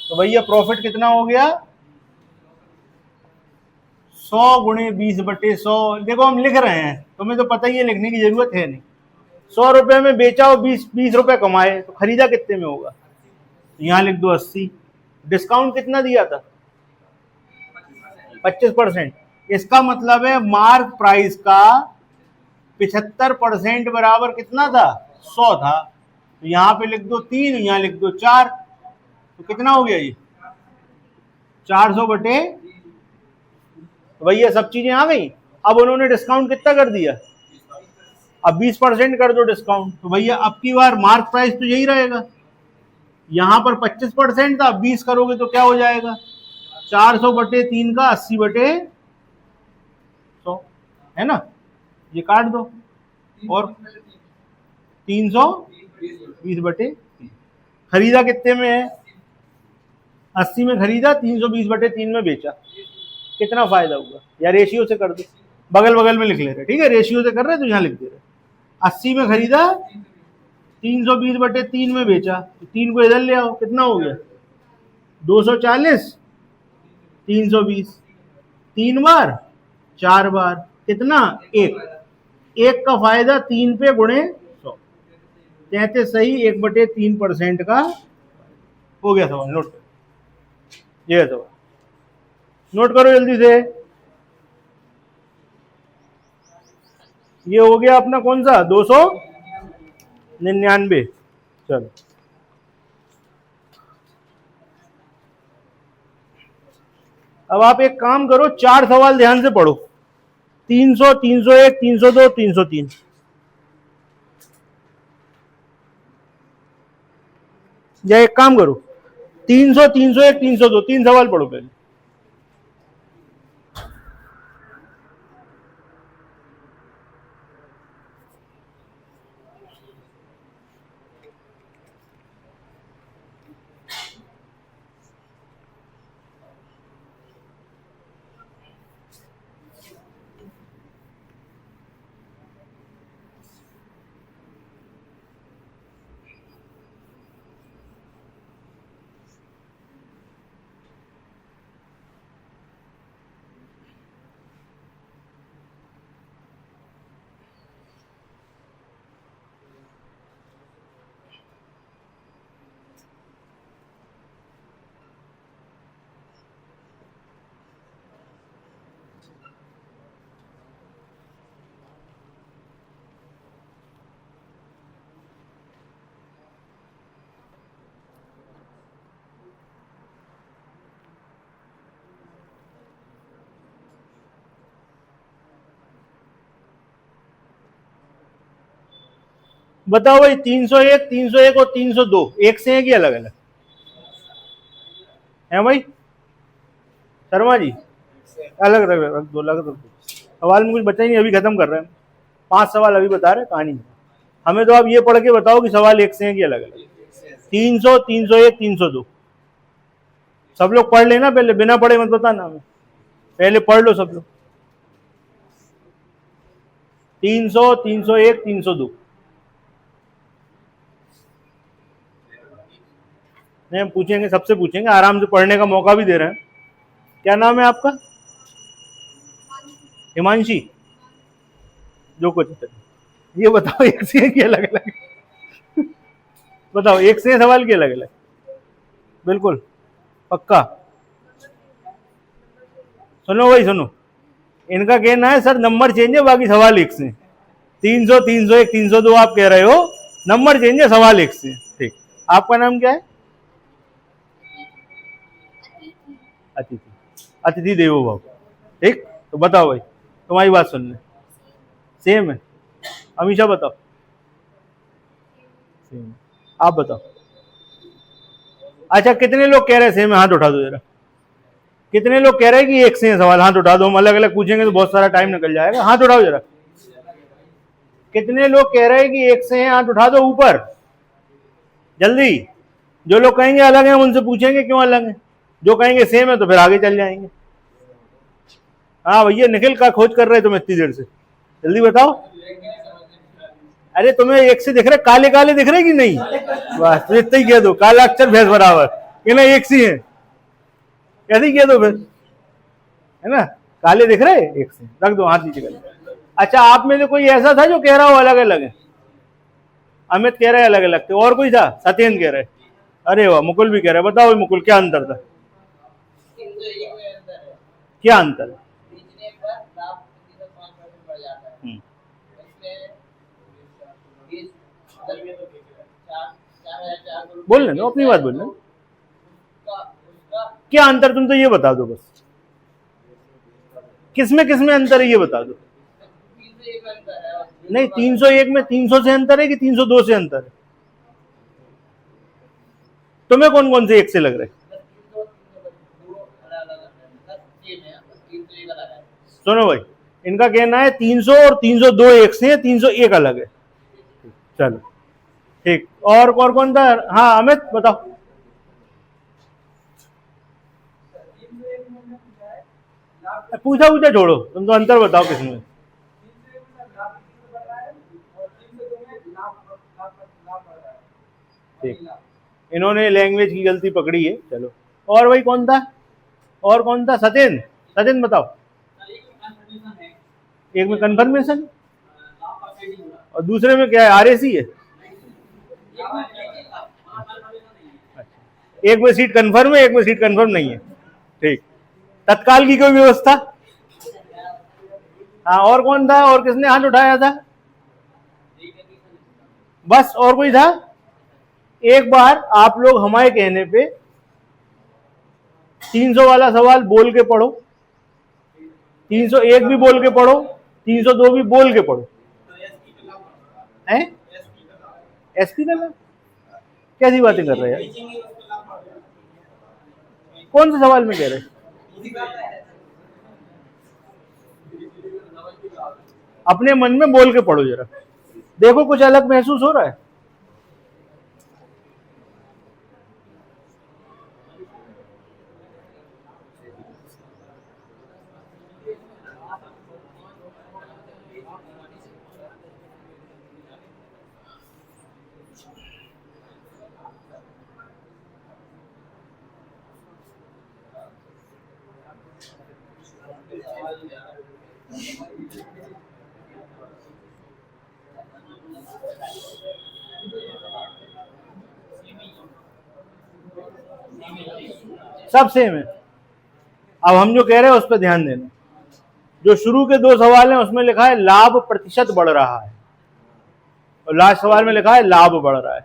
तो भैया प्रॉफिट कितना हो गया? 100 गुणे 20/100। देखो हम लिख रहे हैं, तुम्हें तो पता ही है, लिखने की जरूरत है नहीं। 100 रुपए में बेचा और 20 रुपए कमाए, तो खरीदा कितने में होगा? यहां लिख दो 80। डिस्काउंट कितना दिया था? 25%। इसका मतलब है मार्क प्राइस का 75% बराबर कितना था? 100 था। तो यहां पे लिख दो 3, यहां लिख दो 4। तो कितना हो गया ये? 400/। तो भैया सब चीजें आ गई। अब उन्होंने डिस्काउंट कितना कर दिया? अब 20% कर दो डिस्काउंट। तो भैया अब की बार मार्क प्राइस तो यही रहेगा, यहां पर 25% था, 20 करोगे तो क्या हो जाएगा? 400/3 का 80/100 है ना? ये काट दो, और 320/3। खरीदा कितने में है? 80 में खरीदा, 320/3 में बेचा। कितना फायदा हुआ? या रेशियो से कर दो, बगल बगल में लिख ले रहे, ठीक है? रेशियो से कर रहे तो यहां लिख दे रहे। 80 में खरीदा, 320/3 में बेचा। तो 3 को इधर ले आओ, कितना हो गया? 240, 320। 3 बार, 4 बार, कितना? एक। एक का फायदा 3 पे गुणे 100, 33 सही 1/3% का हो गया सवाल। नोट करो, ये है सवाल, नोट करो जल्दी से। ये हो गया अपना कौन सा 299। चलो अब आप एक काम करो, 4 सवाल ध्यान से पढ़ो, 300, 301, 302, 303। या एक काम करो, 300, 301, 302, 3 सवाल पढ़ो पहले। बताओ भाई, 301, 301 और 302 एक से हैं कि अलग अलग है भाई? शर्मा जी अलग अलग रख दो, अलग रख दो। सवाल में कुछ बचा ही नहीं, अभी खत्म कर रहे हैं। 5 सवाल अभी बता रहे हैं, कहानी। हमें तो आप ये पढ़ के बताओ कि सवाल एक से हैं कि अलग अलग। 300, 301, 302 सब लोग पढ़ लेना पहले, बिना पढ़े मत बताना हमें, पहले पढ़ लो सब लोग। 300, 301, 302 नहीं, हम पूछेंगे, सबसे पूछेंगे, आराम से पढ़ने का मौका भी दे रहे हैं। क्या नाम है आपका? हिमांशी, जो कुछ। ये बताओ एक से हैं कि अलग अलग? बताओ एक से हैं सवाल की अलग अलग? बिल्कुल पक्का? सुनो भाई सुनो, इनका कहना है सर नंबर चेंज है, बाकी सवाल एक से। 300, 301, 302 आप कह रहे हो, नंबर चेंज है, सवाल एक से। ठीक, आपका नाम क्या है? अतिथि, अतिथि देवो भव। ठीक, तो बताओ भाई, तुम्हारी बात सुन ले। सेम है? अमीशा बताओ। सेम। आप बताओ। अच्छा, कितने लोग कह रहे हैं सेम है? हाथ उठा दो जरा। कितने लोग कह रहे हैं कि एक से हैं सवाल? हाथ उठा दो, हम अलग अलग पूछेंगे तो बहुत सारा टाइम निकल जाएगा। हाथ उठाओ जरा। कितने लोग कह रहे हैं कि एक से हैं? हाथ उठा दो ऊपर जल्दी। जो लोग कहेंगे अलग है, हम उनसे पूछेंगे क्यों अलग है। जो कहेंगे सेम है तो फिर आगे चल जाएंगे। हाँ भैया, निखिल का खोज कर रहे तुम इतनी देर से, जल्दी बताओ। अरे तुम्हें एक से दिख रहे, काले काले दिख रहे कि नहीं? बस तो इतना ही कह दो, काला अक्षर भैंस बराबर, कहना एक सी है, कैसे ही कह दो फिर, है ना? काले दिख रहे, एक से रख दो, हाथ नीचे कर। अच्छा, आप में से कोई ऐसा था जो कह रहा हो अलग अलग है? अमित कह रहे अलग अलग थे, और कोई था? सत्येंद्र कह रहे। अरे वाह, मुकुल भी कह रहे। बताओ मुकुल, क्या अंतर था? क्या अंतर है? बोलने दो, अपनी बात बोलने। क्या अंतर, तुम तो ये बता दो बस, किसमें अंतर है ये बता दो। नहीं, 301 में 300 से अंतर है कि 302 से अंतर है? तुम्हें कौन कौन से एक से लग रहे? सुनो भाई, इनका कहना है 300 और 302 एक से है, 301 अलग है। चलो ठीक, और कौन था? हाँ अमित बताओ। पूछा छोड़ो, तुम तो अंतर बताओ किसमें। ठीक, इन्होंने लैंग्वेज की गलती पकड़ी है। चलो, और भाई कौन था? और कौन था? सत्येंद्र, सत्येंद्र बताओ। एक में कंफर्मेशन और दूसरे में क्या है, आरएसी है। एक में सीट कंफर्म है, एक में सीट कंफर्म नहीं है। ठीक, तत्काल की कोई व्यवस्था? हाँ, और कौन था, और किसने हाथ उठाया था? बस, और कोई था? एक बार आप लोग हमारे कहने पे 300 वाला सवाल बोल के पढ़ो, 301 भी बोल के पढ़ो, 302 भी बोल के पढ़ो। हैं? एसपी का नाम? कैसी बातें कर रहे हैं? कौन से सवाल में कह रहे हैं? अपने मन में बोल के पढ़ो जरा, देखो कुछ अलग महसूस हो रहा है? सब सेम है। अब हम जो कह रहे हैं उस पर ध्यान देना। जो शुरू के दो सवाल हैं उसमें लिखा है लाभ प्रतिशत बढ़ रहा है, और लास्ट सवाल में लिखा है लाभ बढ़ रहा है।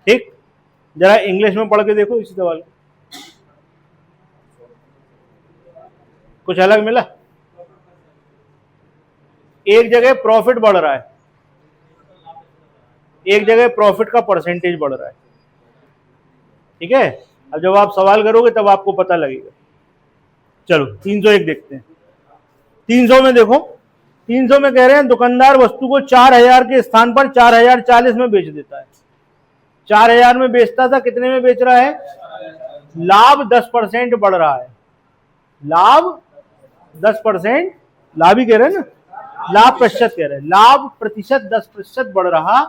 ठीक, जरा इंग्लिश में पढ़ के देखो इसी सवाल को, कुछ अलग मिला? एक जगह प्रॉफिट बढ़ रहा है, एक जगह प्रॉफिट का परसेंटेज बढ़ रहा है। ठीक है, अब जब आप सवाल करोगे तब आपको पता लगेगा। चलो 301 देखते हैं। 300 में देखो, 300 में कह रहे हैं दुकानदार वस्तु को 4000 के स्थान पर 4040 में बेच देता है। 4000 में बेचता था, कितने में बेच रहा है? लाभ 10% बढ़ रहा है। लाभ 10%, लाभ ही कह रहे हैं ना, लाभ प्रतिशत कह रहे हैं, लाभ प्रतिशत 10% बढ़ रहा।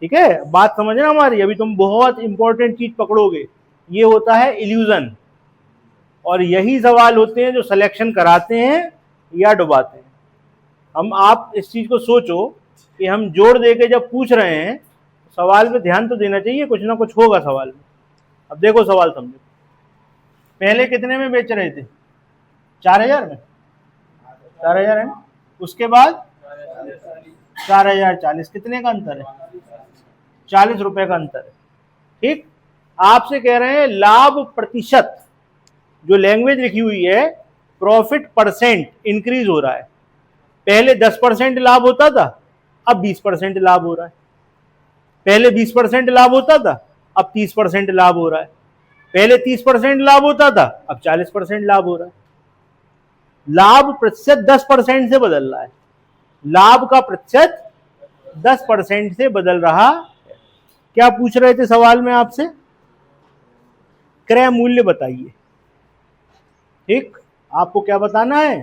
ठीक है, बात समझना हमारी। अभी तुम बहुत इंपॉर्टेंट चीज पकड़ोगे, ये होता है इल्यूजन, और यही सवाल होते हैं जो सिलेक्शन कराते हैं या डुबाते हैं। आप इस चीज को सोचो कि हम जोड़ देके जब पूछ रहे हैं, सवाल पे ध्यान तो देना चाहिए, कुछ ना कुछ होगा सवाल में। अब देखो सवाल समझो, पहले कितने में बेच रहे थे? 4000 में, 4000 है। उसके बाद 4040, कितने का अंतर है? 40 रुपए का अंतर है। ठीक, आपसे कह रहे हैं लाभ प्रतिशत, जो लैंग्वेज लिखी हुई है प्रॉफिट परसेंट इंक्रीज हो रहा है। पहले 10% लाभ होता था, अब 20% लाभ हो रहा है। पहले 20% लाभ होता था, अब 30% लाभ हो रहा है। पहले 30% लाभ होता था, अब 40% लाभ हो रहा है। लाभ प्रतिशत 10% से बदल रहा है, लाभ का प्रतिशत 10% से बदल रहा। क्या पूछ रहे थे सवाल में आपसे? क्रय मूल्य बताइए। ठीक, आपको क्या बताना है?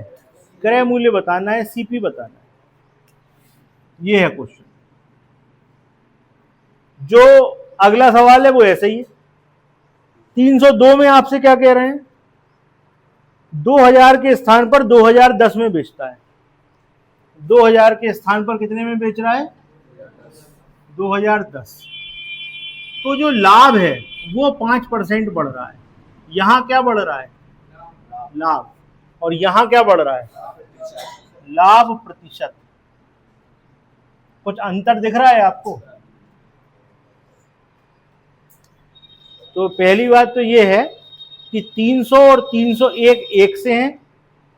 क्रय मूल्य बताना है, सीपी बताना है। ये है क्वेश्चन। जो अगला सवाल है वो ऐसे ही है। 302 में आपसे क्या कह रहे हैं? 2000 के स्थान पर 2010 में बेचता है। 2000 के स्थान पर कितने में बेच रहा है? 2010। तो जो लाभ है वो 5% बढ़ रहा है। यहां क्या बढ़ रहा है? लाभ। और यहां क्या बढ़ रहा है? लाभ प्रतिशत। कुछ अंतर दिख रहा है आपको? तो पहली बात तो ये है कि 300 और 301 एक से हैं,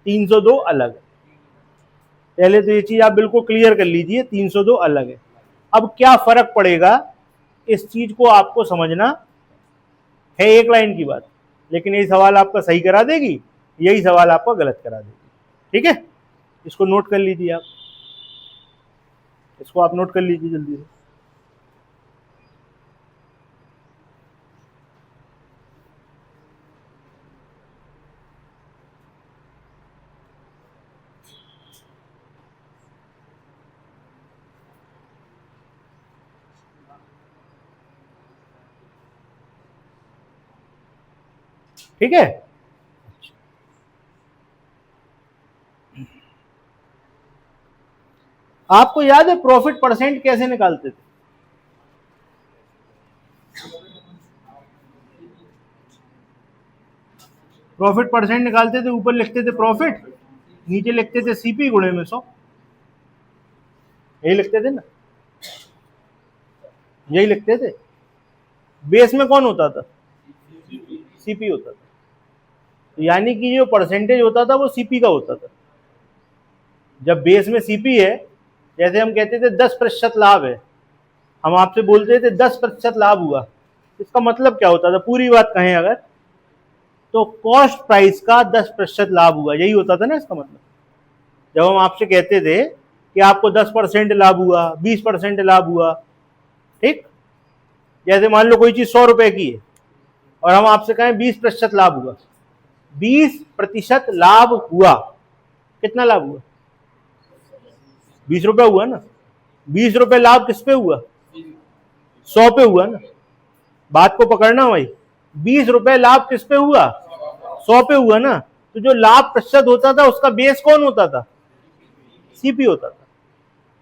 302 अलग है। पहले तो ये चीज आप बिल्कुल क्लियर कर लीजिए, 302 अलग है। अब क्या फर्क पड़ेगा, इस चीज को आपको समझना है। एक लाइन की बात, लेकिन यही सवाल आपका सही करा देगी, यही सवाल आपका गलत करा देगी। ठीक है, इसको नोट कर लीजिए आप, इसको आप नोट कर लीजिए जल्दी से। ठीक है, आपको याद है प्रॉफिट परसेंट कैसे निकालते थे? प्रॉफिट परसेंट निकालते थे, ऊपर लिखते थे प्रॉफिट, नीचे लिखते थे सीपी गुणे में 100, यही लिखते थे ना, यही लिखते थे। बेस में कौन होता था? सीपी होता था। तो यानी कि जो परसेंटेज होता था वो सीपी का होता था। जब बेस में सीपी है, जैसे हम कहते थे 10% लाभ है, हम आपसे बोलते थे 10% लाभ हुआ, इसका मतलब क्या होता था? पूरी बात कहें अगर तो कॉस्ट प्राइस का 10% लाभ हुआ, यही होता था ना इसका मतलब। जब हम आपसे कहते थे कि आपको 10% लाभ हुआ, 20% लाभ हुआ, ठीक, जैसे मान लो कोई चीज 100 रुपए की है और हम आपसे कहें 20% लाभ हुआ, 20% लाभ हुआ, कितना लाभ हुआ? 20 रुपए हुआ ना। 20 रुपए लाभ किस पे हुआ? 100 पे हुआ ना। बात को पकड़ना भाई, 20 रुपए लाभ किस पे हुआ? 100 पे हुआ ना। तो जो लाभ प्रतिशत होता था उसका बेस कौन होता था? सीपी होता था।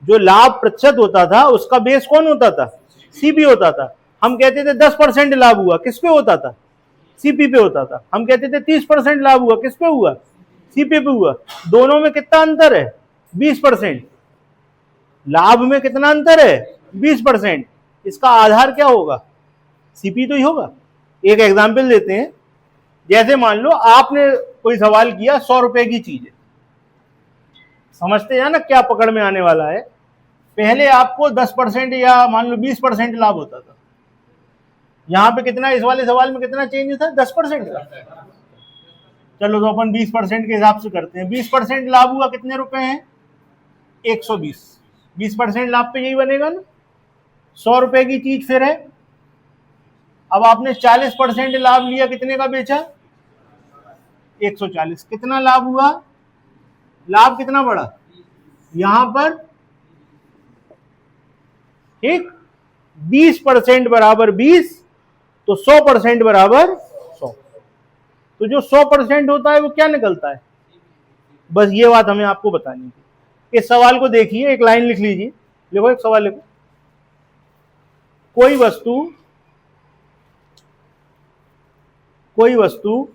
जो लाभ प्रतिशत होता था उसका बेस कौन होता था? सीपी होता था। हम कहते थे 10% लाभ हुआ, किस पे होता था? सीपी पे होता था। हम कहते थे 30% लाभ हुआ, किस पे हुआ? सीपी पे हुआ। दोनों में कितना अंतर है? 20%। लाभ में कितना अंतर है? 20%। इसका आधार क्या होगा? सीपी तो ही होगा। एक एग्जाम्पल देते हैं, जैसे मान लो आपने कोई सवाल किया 100 रुपए की चीज है, समझते हैं ना क्या पकड़ में आने वाला है। पहले आपको 10% या मान लो 20% लाभ होता था। यहां पे कितना, इस वाले सवाल में कितना चेंज था? 10% का। चलो तो अपन 20% के हिसाब से करते हैं। 20% लाभ हुआ, कितने रुपए हैं? 120। 20% लाभ पे यही बनेगा ना। 100 रुपए की चीज फिर है, अब आपने 40% लाभ लिया, कितने का बेचा? 140। कितना लाभ हुआ? लाभ कितना बढ़ा यहां पर? ठीक, 20% बराबर 20, तो 100% बराबर 100। तो जो 100% होता है वो क्या निकलता है? बस ये बात हमें आपको बतानी थी। इस सवाल को देखिए, एक लाइन लिख लीजिए, लिखो एक सवाल लिखो। कोई वस्तु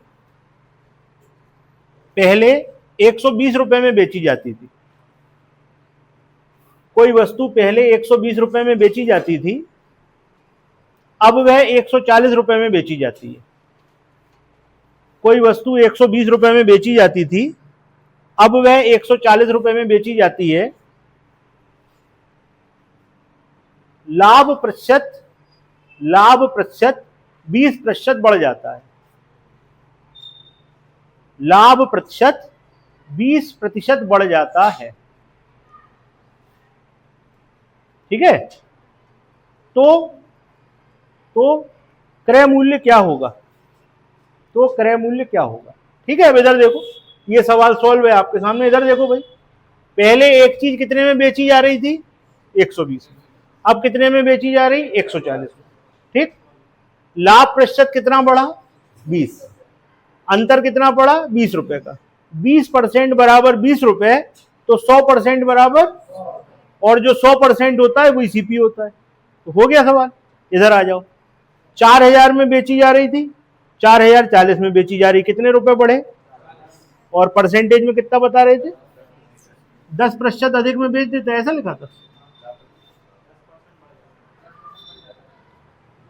पहले 120 रुपए में बेची जाती थी। कोई वस्तु पहले 120 रुपए में बेची जाती थी, अब वह 140 रुपए में बेची जाती है। कोई वस्तु 120 रुपए में बेची जाती थी, अब वह 140 रुपए में बेची जाती है। लाभ प्रतिशत 20% बढ़ जाता है। लाभ प्रतिशत 20% बढ़ जाता है। ठीक है, तो क्रय मूल्य क्या होगा? तो क्रय मूल्य क्या होगा? ठीक है, अब इधर देखो, ये सवाल सॉल्व है आपके सामने। इधर देखो भाई, पहले एक चीज कितने में बेची जा रही थी? 120 में। अब कितने में बेची जा रही? 140 में। ठीक, लाभ प्रतिशत कितना बढ़ा? 20। अंतर कितना पड़ा? 20 रुपए का। 20% बराबर 20 रुपए, तो 100% बराबर, और जो 100% होता है वही सीपी होता है। तो हो गया सवाल। इधर आ जाओ, 4000 में बेची जा रही थी, 4040 में बेची जा रही, कितने रुपए बढ़े? और परसेंटेज में कितना बता रहे थे? 10% अधिक में बेच देते, ऐसा लिखा था।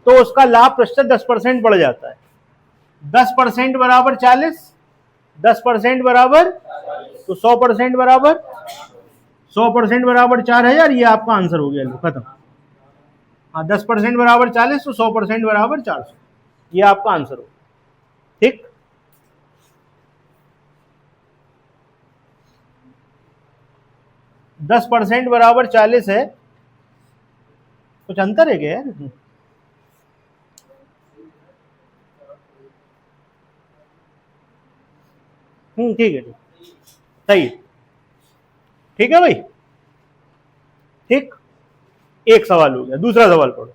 तो उसका लाभ प्रतिशत 10% बढ़ जाता है। 10% बराबर 40, 10% बराबर, तो 100% बराबर, 100% बराबर 4000। ये आपका आंसर हो गया, लो खत्म। हाँ, 10% बराबर 40, तो 100% बराबर 400। ये आपका आंसर हो। ठीक, दस % बराबर 40 है। कुछ अंतर है क्या यार इसमें? ठीक है, सही है। ठीक है भाई, ठीक, एक सवाल हो गया। दूसरा सवाल पढ़ो।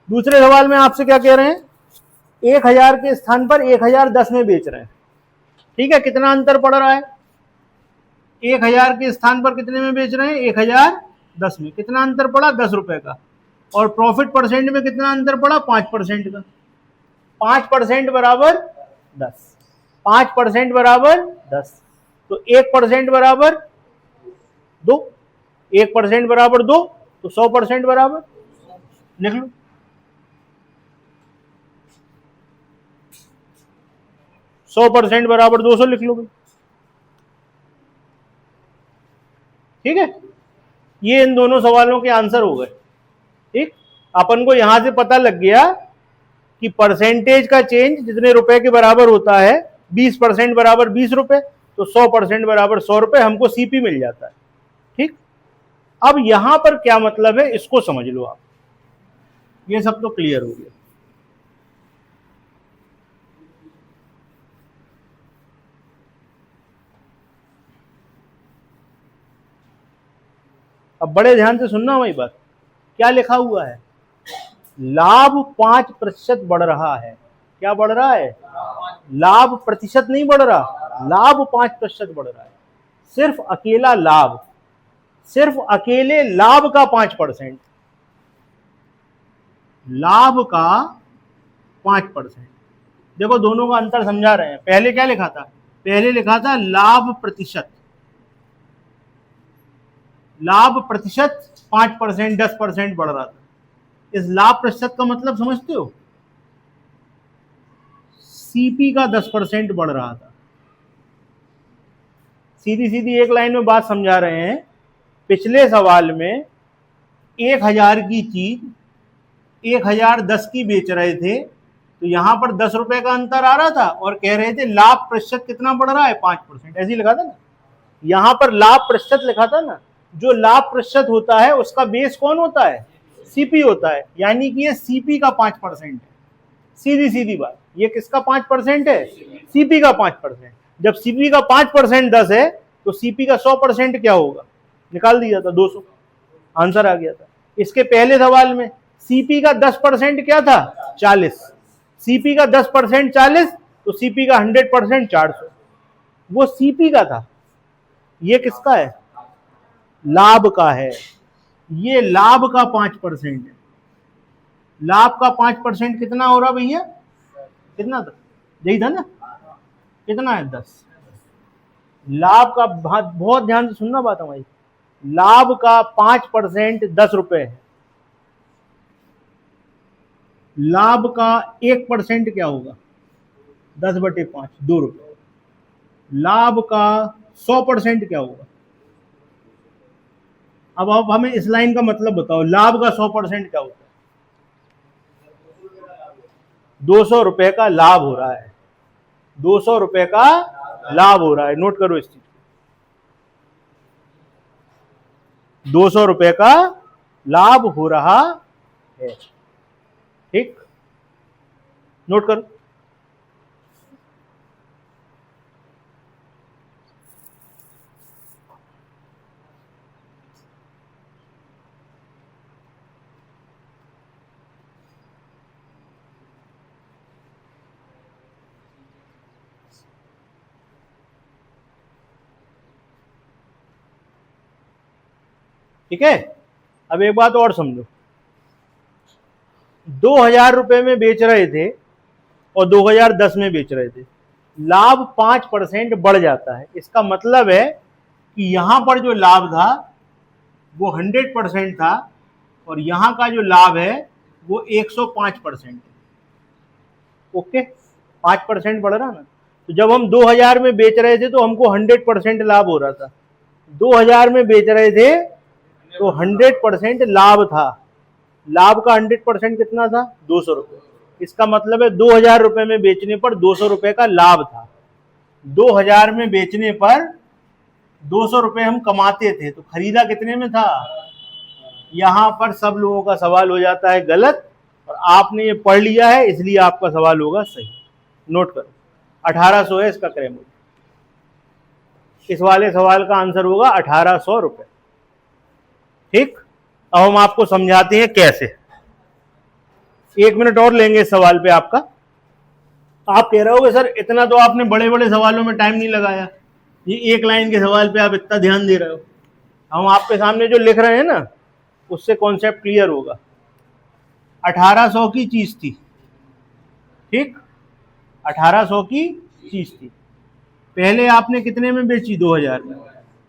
दूसरे सवाल में आपसे क्या कह रहे हैं? 1000 के स्थान पर 1010 में बेच रहे हैं। ठीक है, कितना अंतर पड़ रहा है? 1000 के स्थान पर कितने में बेच रहे हैं? 10 में कितना अंतर पड़ा? 10 रुपए का। और प्रॉफिट परसेंट में कितना अंतर पड़ा? 5% का। 5% बराबर 10, 5% बराबर 10, तो 1% बराबर 2, 1% बराबर 2, तो 100% बराबर, लिख लो, 100% बराबर 200 लिख लो भाई। ठीक है, ये इन दोनों सवालों के आंसर हो गए। ठीक, अपन को यहां से पता लग गया कि परसेंटेज का चेंज जितने रुपए के बराबर होता है, 20% बराबर 20 रुपए, तो 100% बराबर 100 रुपए, हमको सीपी मिल जाता है। ठीक, अब यहां पर क्या मतलब है इसको समझ लो आप, ये सब तो क्लियर हो गया। अब बड़े ध्यान से सुनना वही बात, क्या लिखा हुआ है? लाभ 5% बढ़ रहा है। क्या बढ़ रहा है? लाभ प्रतिशत नहीं बढ़ रहा, लाभ 5% बढ़ रहा है। सिर्फ अकेला लाभ, सिर्फ अकेले लाभ का 5%, लाभ का 5%। देखो दोनों का अंतर समझा रहे हैं। पहले क्या लिखा था? पहले लिखा था लाभ प्रतिशत, लाभ प्रतिशत 5%, 10% बढ़ रहा था। इस लाभ प्रतिशत का मतलब समझते हो? सीपी का 10% बढ़ रहा था। सीधी सीधी एक लाइन में बात समझा रहे हैं। पिछले सवाल में 1000 की चीज 1010 की बेच रहे थे, तो यहां पर 10 रुपए का अंतर आ रहा था और कह रहे थे लाभ प्रतिशत कितना बढ़ रहा है? 5%। ऐसे ही लिखा था ना, यहां पर लाभ प्रतिशत लिखा था ना। जो लाभ प्रतिशत होता है उसका बेस कौन होता है? सीपी होता है, यानी कि ये सीपी का 5% है। सीधी सीधी बात, ये किसका 5% है? सीपी का 5%। जब सीपी का 5% 10 है, तो सीपी का 100% क्या होगा? निकाल दिया था, 200, आंसर आ गया था। इसके पहले सवाल में सीपी का 10% क्या था? 40। सीपी का 10% 40, तो सीपी का 100% 400। वो सीपी का था, ये किसका है? लाभ का है। ये लाभ का 5% है। लाभ का 5% कितना हो रहा भैया? कितना था? यही था ना? कितना है? 10। लाभ का, बहुत ध्यान से सुनना बात हमारी, लाभ का 5% 10 रुपए है। लाभ का 1% क्या होगा? 10/5, 2 रुपए। लाभ का 100% क्या होगा? अब आप हमें इस लाइन का मतलब बताओ, लाभ का 100% क्या होता है? 200 रुपए का लाभ हो रहा है। 200 रुपए का लाभ हो रहा है, नोट करो इस चीज को। 200 रुपए का लाभ हो रहा है। ठीक, नोट करो। ठीक है, अब एक बात और समझो। 2000 रुपए में बेच रहे थे और 2010 में बेच रहे थे, लाभ 5% बढ़ जाता है। इसका मतलब है कि यहां पर जो लाभ था वो 100% था और यहां का जो लाभ है वो 105% है। ओके, 5% बढ़ रहा ना। तो जब हम 2000 में बेच रहे थे तो हमको 100% लाभ हो रहा था। 2000 में बेच रहे थे तो 100% लाभ था। लाभ का 100% कितना था? 200 रुपए। इसका मतलब है 2000 रुपए में बेचने पर 200 रुपए का लाभ था। 2000 में बेचने पर 200 रुपए हम कमाते थे, तो खरीदा कितने में था? यहां पर सब लोगों का सवाल हो जाता है गलत, और आपने ये पढ़ लिया है इसलिए आपका सवाल होगा सही। नोट करो, 1800 है इसका क्रय मूल्य। इस वाले सवाल का आंसर होगा 1800 रुपए। ठीक, अब हम आपको समझाते हैं कैसे। 1 मिनट और लेंगे इस सवाल पे आपका। आप कह रहे होगे सर इतना तो आपने बड़े बड़े सवालों में टाइम नहीं लगाया, ये एक लाइन के सवाल पे आप इतना ध्यान दे रहे हो। हम आपके सामने जो लिख रहे हैं ना, उससे कॉन्सेप्ट क्लियर होगा। 1800 की चीज थी, ठीक, 1800 की चीज थी। पहले आपने कितने में बेची? 2000 में।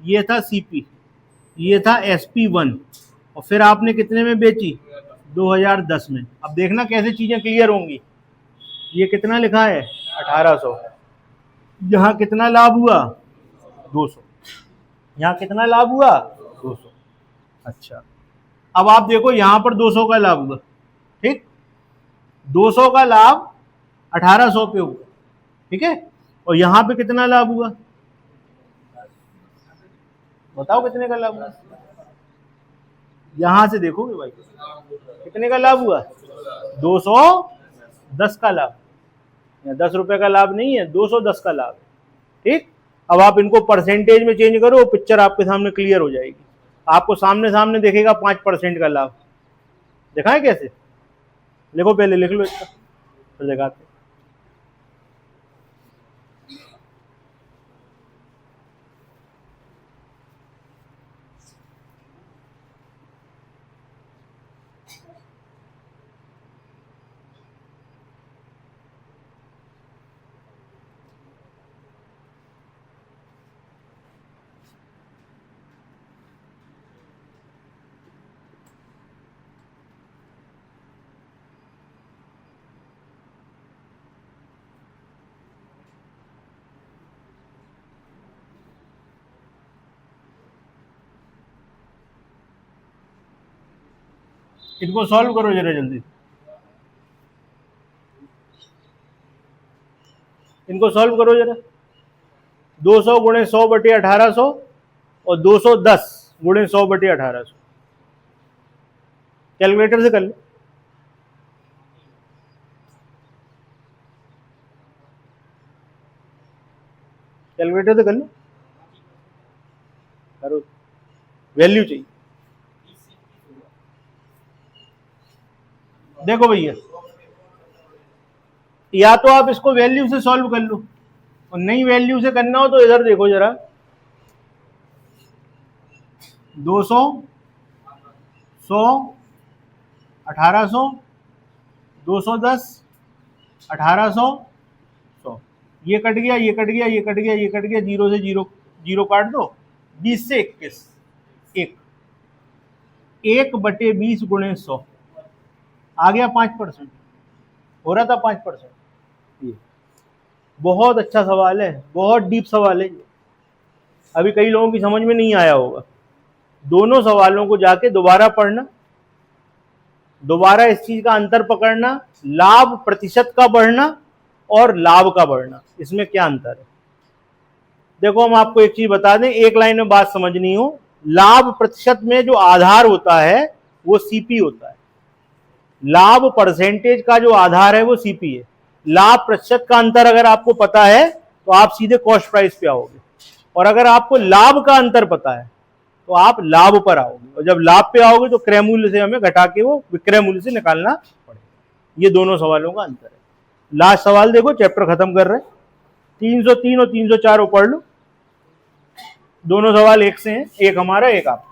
ये था सीपी, ये था SP1, और फिर आपने कितने में बेची? 2010 में। अब देखना कैसे चीजें क्लियर होंगी। ये कितना लिखा है? 1800। यहाँ कितना लाभ हुआ? 200। यहाँ कितना लाभ हुआ? 200। अच्छा, अब आप देखो यहाँ पर 200 का लाभ हुआ, ठीक, 200 का लाभ 1800 पे हुआ, ठीक है, और यहाँ पे कितना लाभ हुआ? बताओ कितने का लाभ हुआ? यहां से देखोगे भाई, कितने का लाभ हुआ? 210 का लाभ। 10 रुपए का लाभ नहीं है, 210 का लाभ, ठीक। अब आप इनको परसेंटेज में चेंज करो, पिक्चर आपके सामने क्लियर हो जाएगी। आपको सामने सामने देखेगा 5% का लाभ। देखा है कैसे? लिखो, पहले लिख लो इसका, फिर दिखाते। इनको सॉल्व करो जरा जल्दी, इनको सॉल्व करो जरा। 200 गुणे 100 बटे 1800 और 210 गुणे 100 बटे 1800। कैलकुलेटर से कर लो। कैलकुलेटर से कर लो, करो, वैल्यू चाहिए। देखो भैया, या तो आप इसको वैल्यू से सॉल्व कर लो, और नई वैल्यू से करना हो तो इधर देखो जरा। 200, 100, 1800, 210, 1800, 100। ये कट गया, ये कट गया, ये कट गया, ये कट गया, 0 से 0 0 काट दो। 20 से 21, 1 बटे 20 गुणे 100 आ गया 5%। हो रहा था 5%। ये बहुत अच्छा सवाल है, बहुत डीप सवाल है। अभी कई लोगों की समझ में नहीं आया होगा। दोनों सवालों को जाके दोबारा पढ़ना, दोबारा इस चीज का अंतर पकड़ना, लाभ प्रतिशत का बढ़ना और लाभ का बढ़ना, इसमें क्या अंतर है। देखो, हम आपको एक चीज बता दें, एक लाइन में बात समझनी हो। लाभ प्रतिशत में जो आधार होता है वो सीपी होता है। लाभ परसेंटेज का जो आधार है वो सीपी है। लाभ प्रतिशत का अंतर अगर आपको पता है तो आप सीधे कॉस्ट प्राइस पे आओगे, और अगर आपको लाभ का अंतर पता है तो आप लाभ पर आओगे, और जब लाभ पे आओगे तो क्रय मूल्य से हमें घटा के वो विक्रय मूल्य से निकालना पड़ेगा। ये दोनों सवालों का अंतर है। लास्ट सवाल देखो, चैप्टर खत्म कर रहे हैं। 303 और 304 पढ़ लो, दोनों सवाल एक से हैं, एक हमारा एक आपका।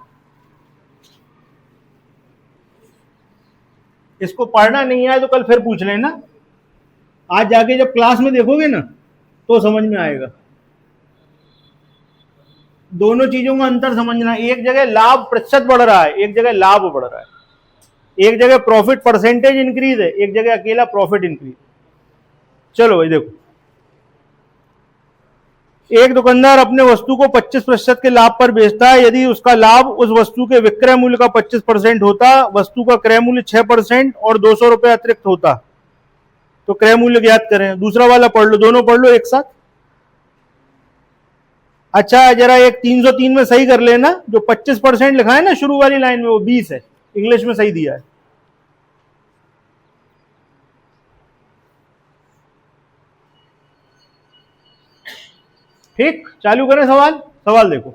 इसको पढ़ना नहीं आए तो कल फिर पूछ लेना, आज जाके जब क्लास में देखोगे ना तो समझ में आएगा। दोनों चीजों का अंतर समझना। एक जगह लाभ प्रतिशत बढ़ रहा है, एक जगह लाभ बढ़ रहा है। एक जगह प्रॉफिट परसेंटेज इंक्रीज है, एक जगह अकेला प्रॉफिट इंक्रीज। चलो भाई देखो, एक दुकानदार अपने वस्तु को 25% के लाभ पर बेचता है। यदि उसका लाभ उस वस्तु के विक्रय मूल्य का 25% होता, वस्तु का क्रय मूल्य 6% और 200 रुपए अतिरिक्त होता, तो क्रय मूल्य ज्ञात करें। दूसरा वाला पढ़ लो, दोनों पढ़ लो एक साथ। अच्छा, जरा एक 303 में सही कर लेना, जो 25% लिखा है ना शुरू वाली लाइन में वो 20 है, इंग्लिश में सही दिया है। ठीक, चालू करें सवाल। सवाल देखो,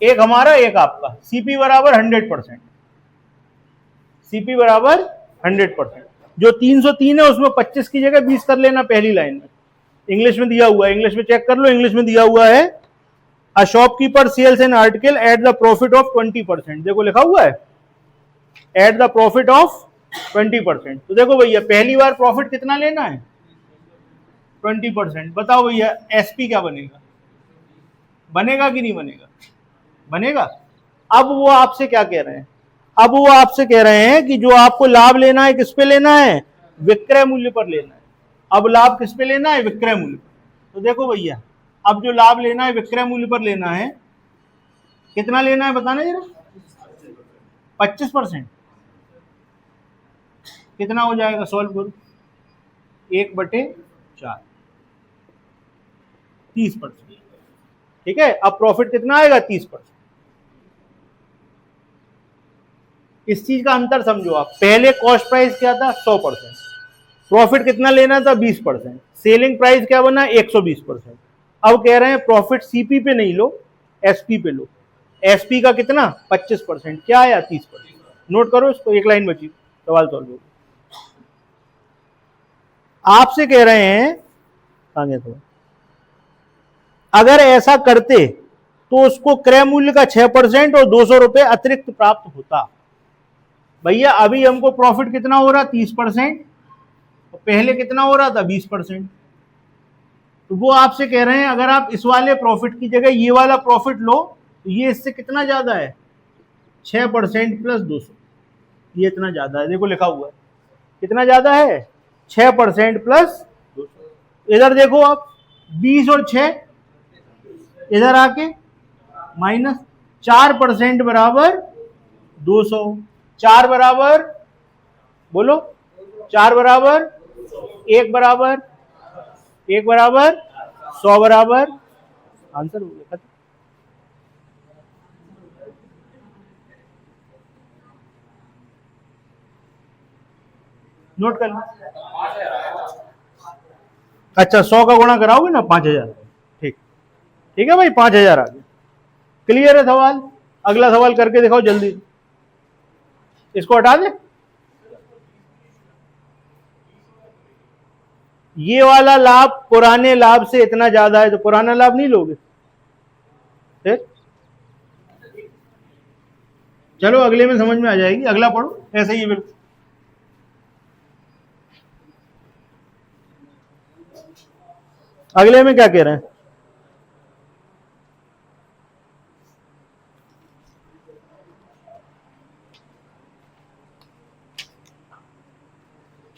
एक हमारा एक आपका। सीपी बराबर 100%, सीपी बराबर 100%। जो 303 है उसमें 25 की जगह 20 कर लेना पहली लाइन में। इंग्लिश में दिया हुआ है, इंग्लिश में चेक कर लो, इंग्लिश में दिया हुआ है a shopkeeper sells an article at the profit of 20%। देखो लिखा हुआ है एट द प्रॉफिट ऑफ 20%। तो देखो भैया पहली बार प्रॉफिट कितना लेना है 20%। बताओ भैया एसपी क्या बनेगा, बनेगा कि नहीं बनेगा, बनेगा। अब वो आपसे क्या कह रहे हैं, अब वो आपसे कह रहे हैं कि जो आपको लाभ लेना है किस पे लेना है, विक्रय मूल्य पर लेना है। अब लाभ किस पे लेना है, विक्रय मूल्य पर। तो देखो भैया अब जो लाभ लेना है विक्रय मूल्य पर लेना है, कितना लेना है बताना जरा, 25%। कितना हो जाएगा, सॉल्व करो, 1/4, 30%। ठीक है, अब प्रॉफिट कितना आएगा 30%। इस चीज का अंतर समझो आप, पहले कॉस्ट प्राइस क्या था 100%, प्रॉफिट कितना लेना था 20%, सेलिंग प्राइस क्या बना 120%। अब कह रहे हैं प्रॉफिट सीपी पे नहीं लो, एसपी पे लो। एसपी का कितना 25%, क्या आया 30%। नोट करो इसको, एक लाइन बची, सवाल सॉल्व हो। आपसे कह रहे हैं आगे तो अगर ऐसा करते तो उसको क्रय मूल्य का 6% और 200 रुपए अतिरिक्त प्राप्त होता। भैया अभी हमको प्रॉफिट कितना हो रहा 30%, पहले कितना हो रहा था 20%। तो वो आपसे कह रहे हैं अगर आप इस वाले प्रॉफिट की जगह ये वाला प्रॉफिट लो तो ये इससे कितना ज्यादा है 6% प्लस 200, ये इतना ज्यादा है। देखो लिखा हुआ है कितना ज्यादा है 6% प्लस 200। इधर देखो आप 20 और 6 इधर आके माइनस 4% बराबर 200, 4 बराबर बोलो 4 बराबर 1 बराबर 1 बराबर 100 बराबर, आंसर हो गया। नोट कर लो। अच्छा 100 का गुणा कराओगे ना 5000, ठीक, ठीक है भाई 5000 आ गया। क्लियर है सवाल, अगला सवाल करके दिखाओ जल्दी, इसको हटा दे। ये वाला लाभ पुराने लाभ से इतना ज्यादा है तो पुराना लाभ नहीं लोगे, फिर चलो अगले में समझ में आ जाएगी, अगला पढ़ो ऐसे ही बिल्कुल। अगले में क्या कह रहे हैं,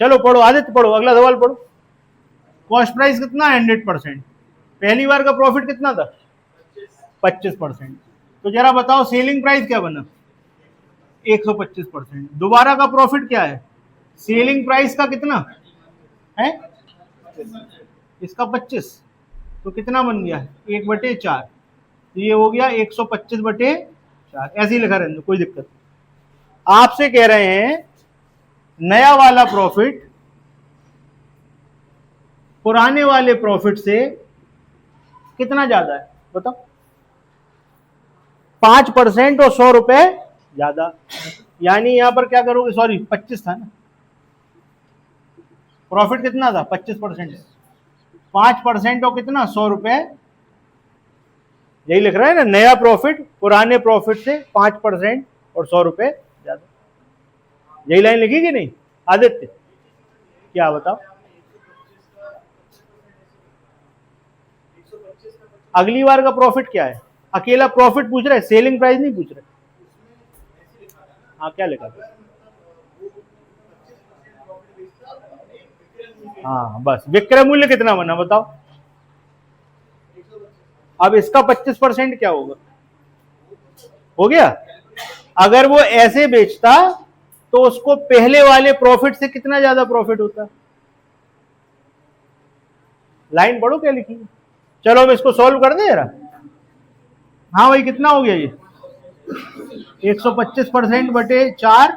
चलो पढ़ो आदित्य पढ़ो, अगला सवाल पढ़ो। कॉस्ट प्राइस कितना 100%, पहली बार का प्रॉफिट कितना था 25%। तो जरा बताओ सेलिंग प्राइस क्या बना 125%। दोबारा का प्रॉफिट क्या है, सेलिंग प्राइस का कितना है, इसका 25, तो कितना बन गया 1/4। तो ये हो गया 125/4, ऐसे ही लिखा रहने दो कोई दिक्कत। आपसे कह रहे हैं नया वाला प्रॉफिट पुराने वाले प्रॉफिट से कितना ज्यादा है बताओ, 5% और 100 रुपए ज्यादा। यानी यहां पर क्या करोगे, सॉरी 25 था ना, प्रॉफिट कितना था 25%, 5% और कितना 100 रुपए, यही लिख रहा है ना, नया प्रॉफिट पुराने प्रॉफिट से 5% और 100 रुपए ज्यादा। यही लाइन लिखी कि नहीं आदित्य, क्या बताओ। अगली बार का प्रॉफिट क्या है, अकेला प्रॉफिट पूछ रहे, सेलिंग प्राइस नहीं पूछ रहे। हाँ क्या लिखा था, हाँ बस विक्रय मूल्य कितना बना बताओ। अब इसका 25% क्या होगा, हो गया। अगर वो ऐसे बेचता तो उसको पहले वाले प्रॉफिट से कितना ज्यादा प्रॉफिट होता, लाइन पढ़ो क्या लिखी है। चलो हम इसको सॉल्व कर दें जरा। हाँ भाई कितना हो गया ये 125%/4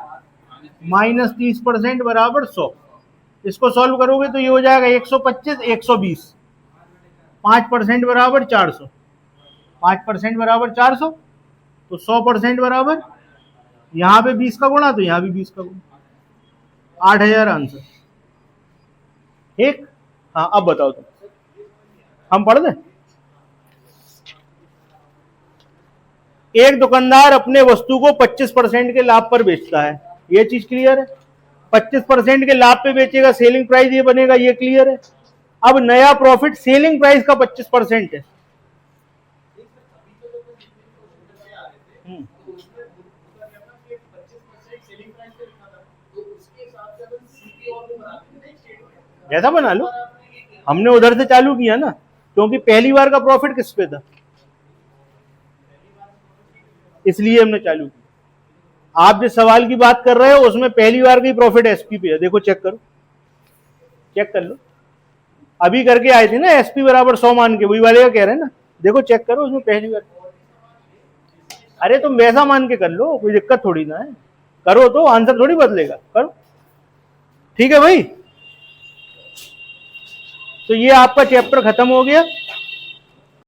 माइनस 30% बराबर 100। इसको सॉल्व करोगे तो ये हो जाएगा 125 120, 5% बराबर 400, 5% बराबर 400, तो 100% बराबर यहां पे 20 का गुणा तो यहां भी 20 का गुणा, 8000 आंसर। ठीक, हाँ अब बताओ तुम, हम पढ़ दें। एक दुकानदार अपने वस्तु को 25% के लाभ पर बेचता है, ये चीज क्लियर है। 25% के लाभ पे बेचेगा, सेलिंग प्राइस ये बनेगा, ये क्लियर है। अब नया प्रॉफिट सेलिंग प्राइस का 25% है। जैसा बना लो, हमने उधर से चालू किया ना, क्योंकि पहली बार का प्रॉफिट किस पे था, इसलिए हमने चालू किया। आप जिस सवाल की बात कर रहे हो उसमें पहली बार का प्रॉफिट एसपी पे है, देखो चेक करो, चेक कर लो। अभी करके आए थे ना एसपी बराबर 100 मान के, वही वाले का कह रहे हैं ना, देखो चेक करो उसमें पहली बार। अरे तुम वैसा मान के कर लो, कोई दिक्कत थोड़ी ना है, करो तो आंसर थोड़ी बदलेगा, करो। ठीक है भाई, तो ये आपका चैप्टर खत्म हो गया।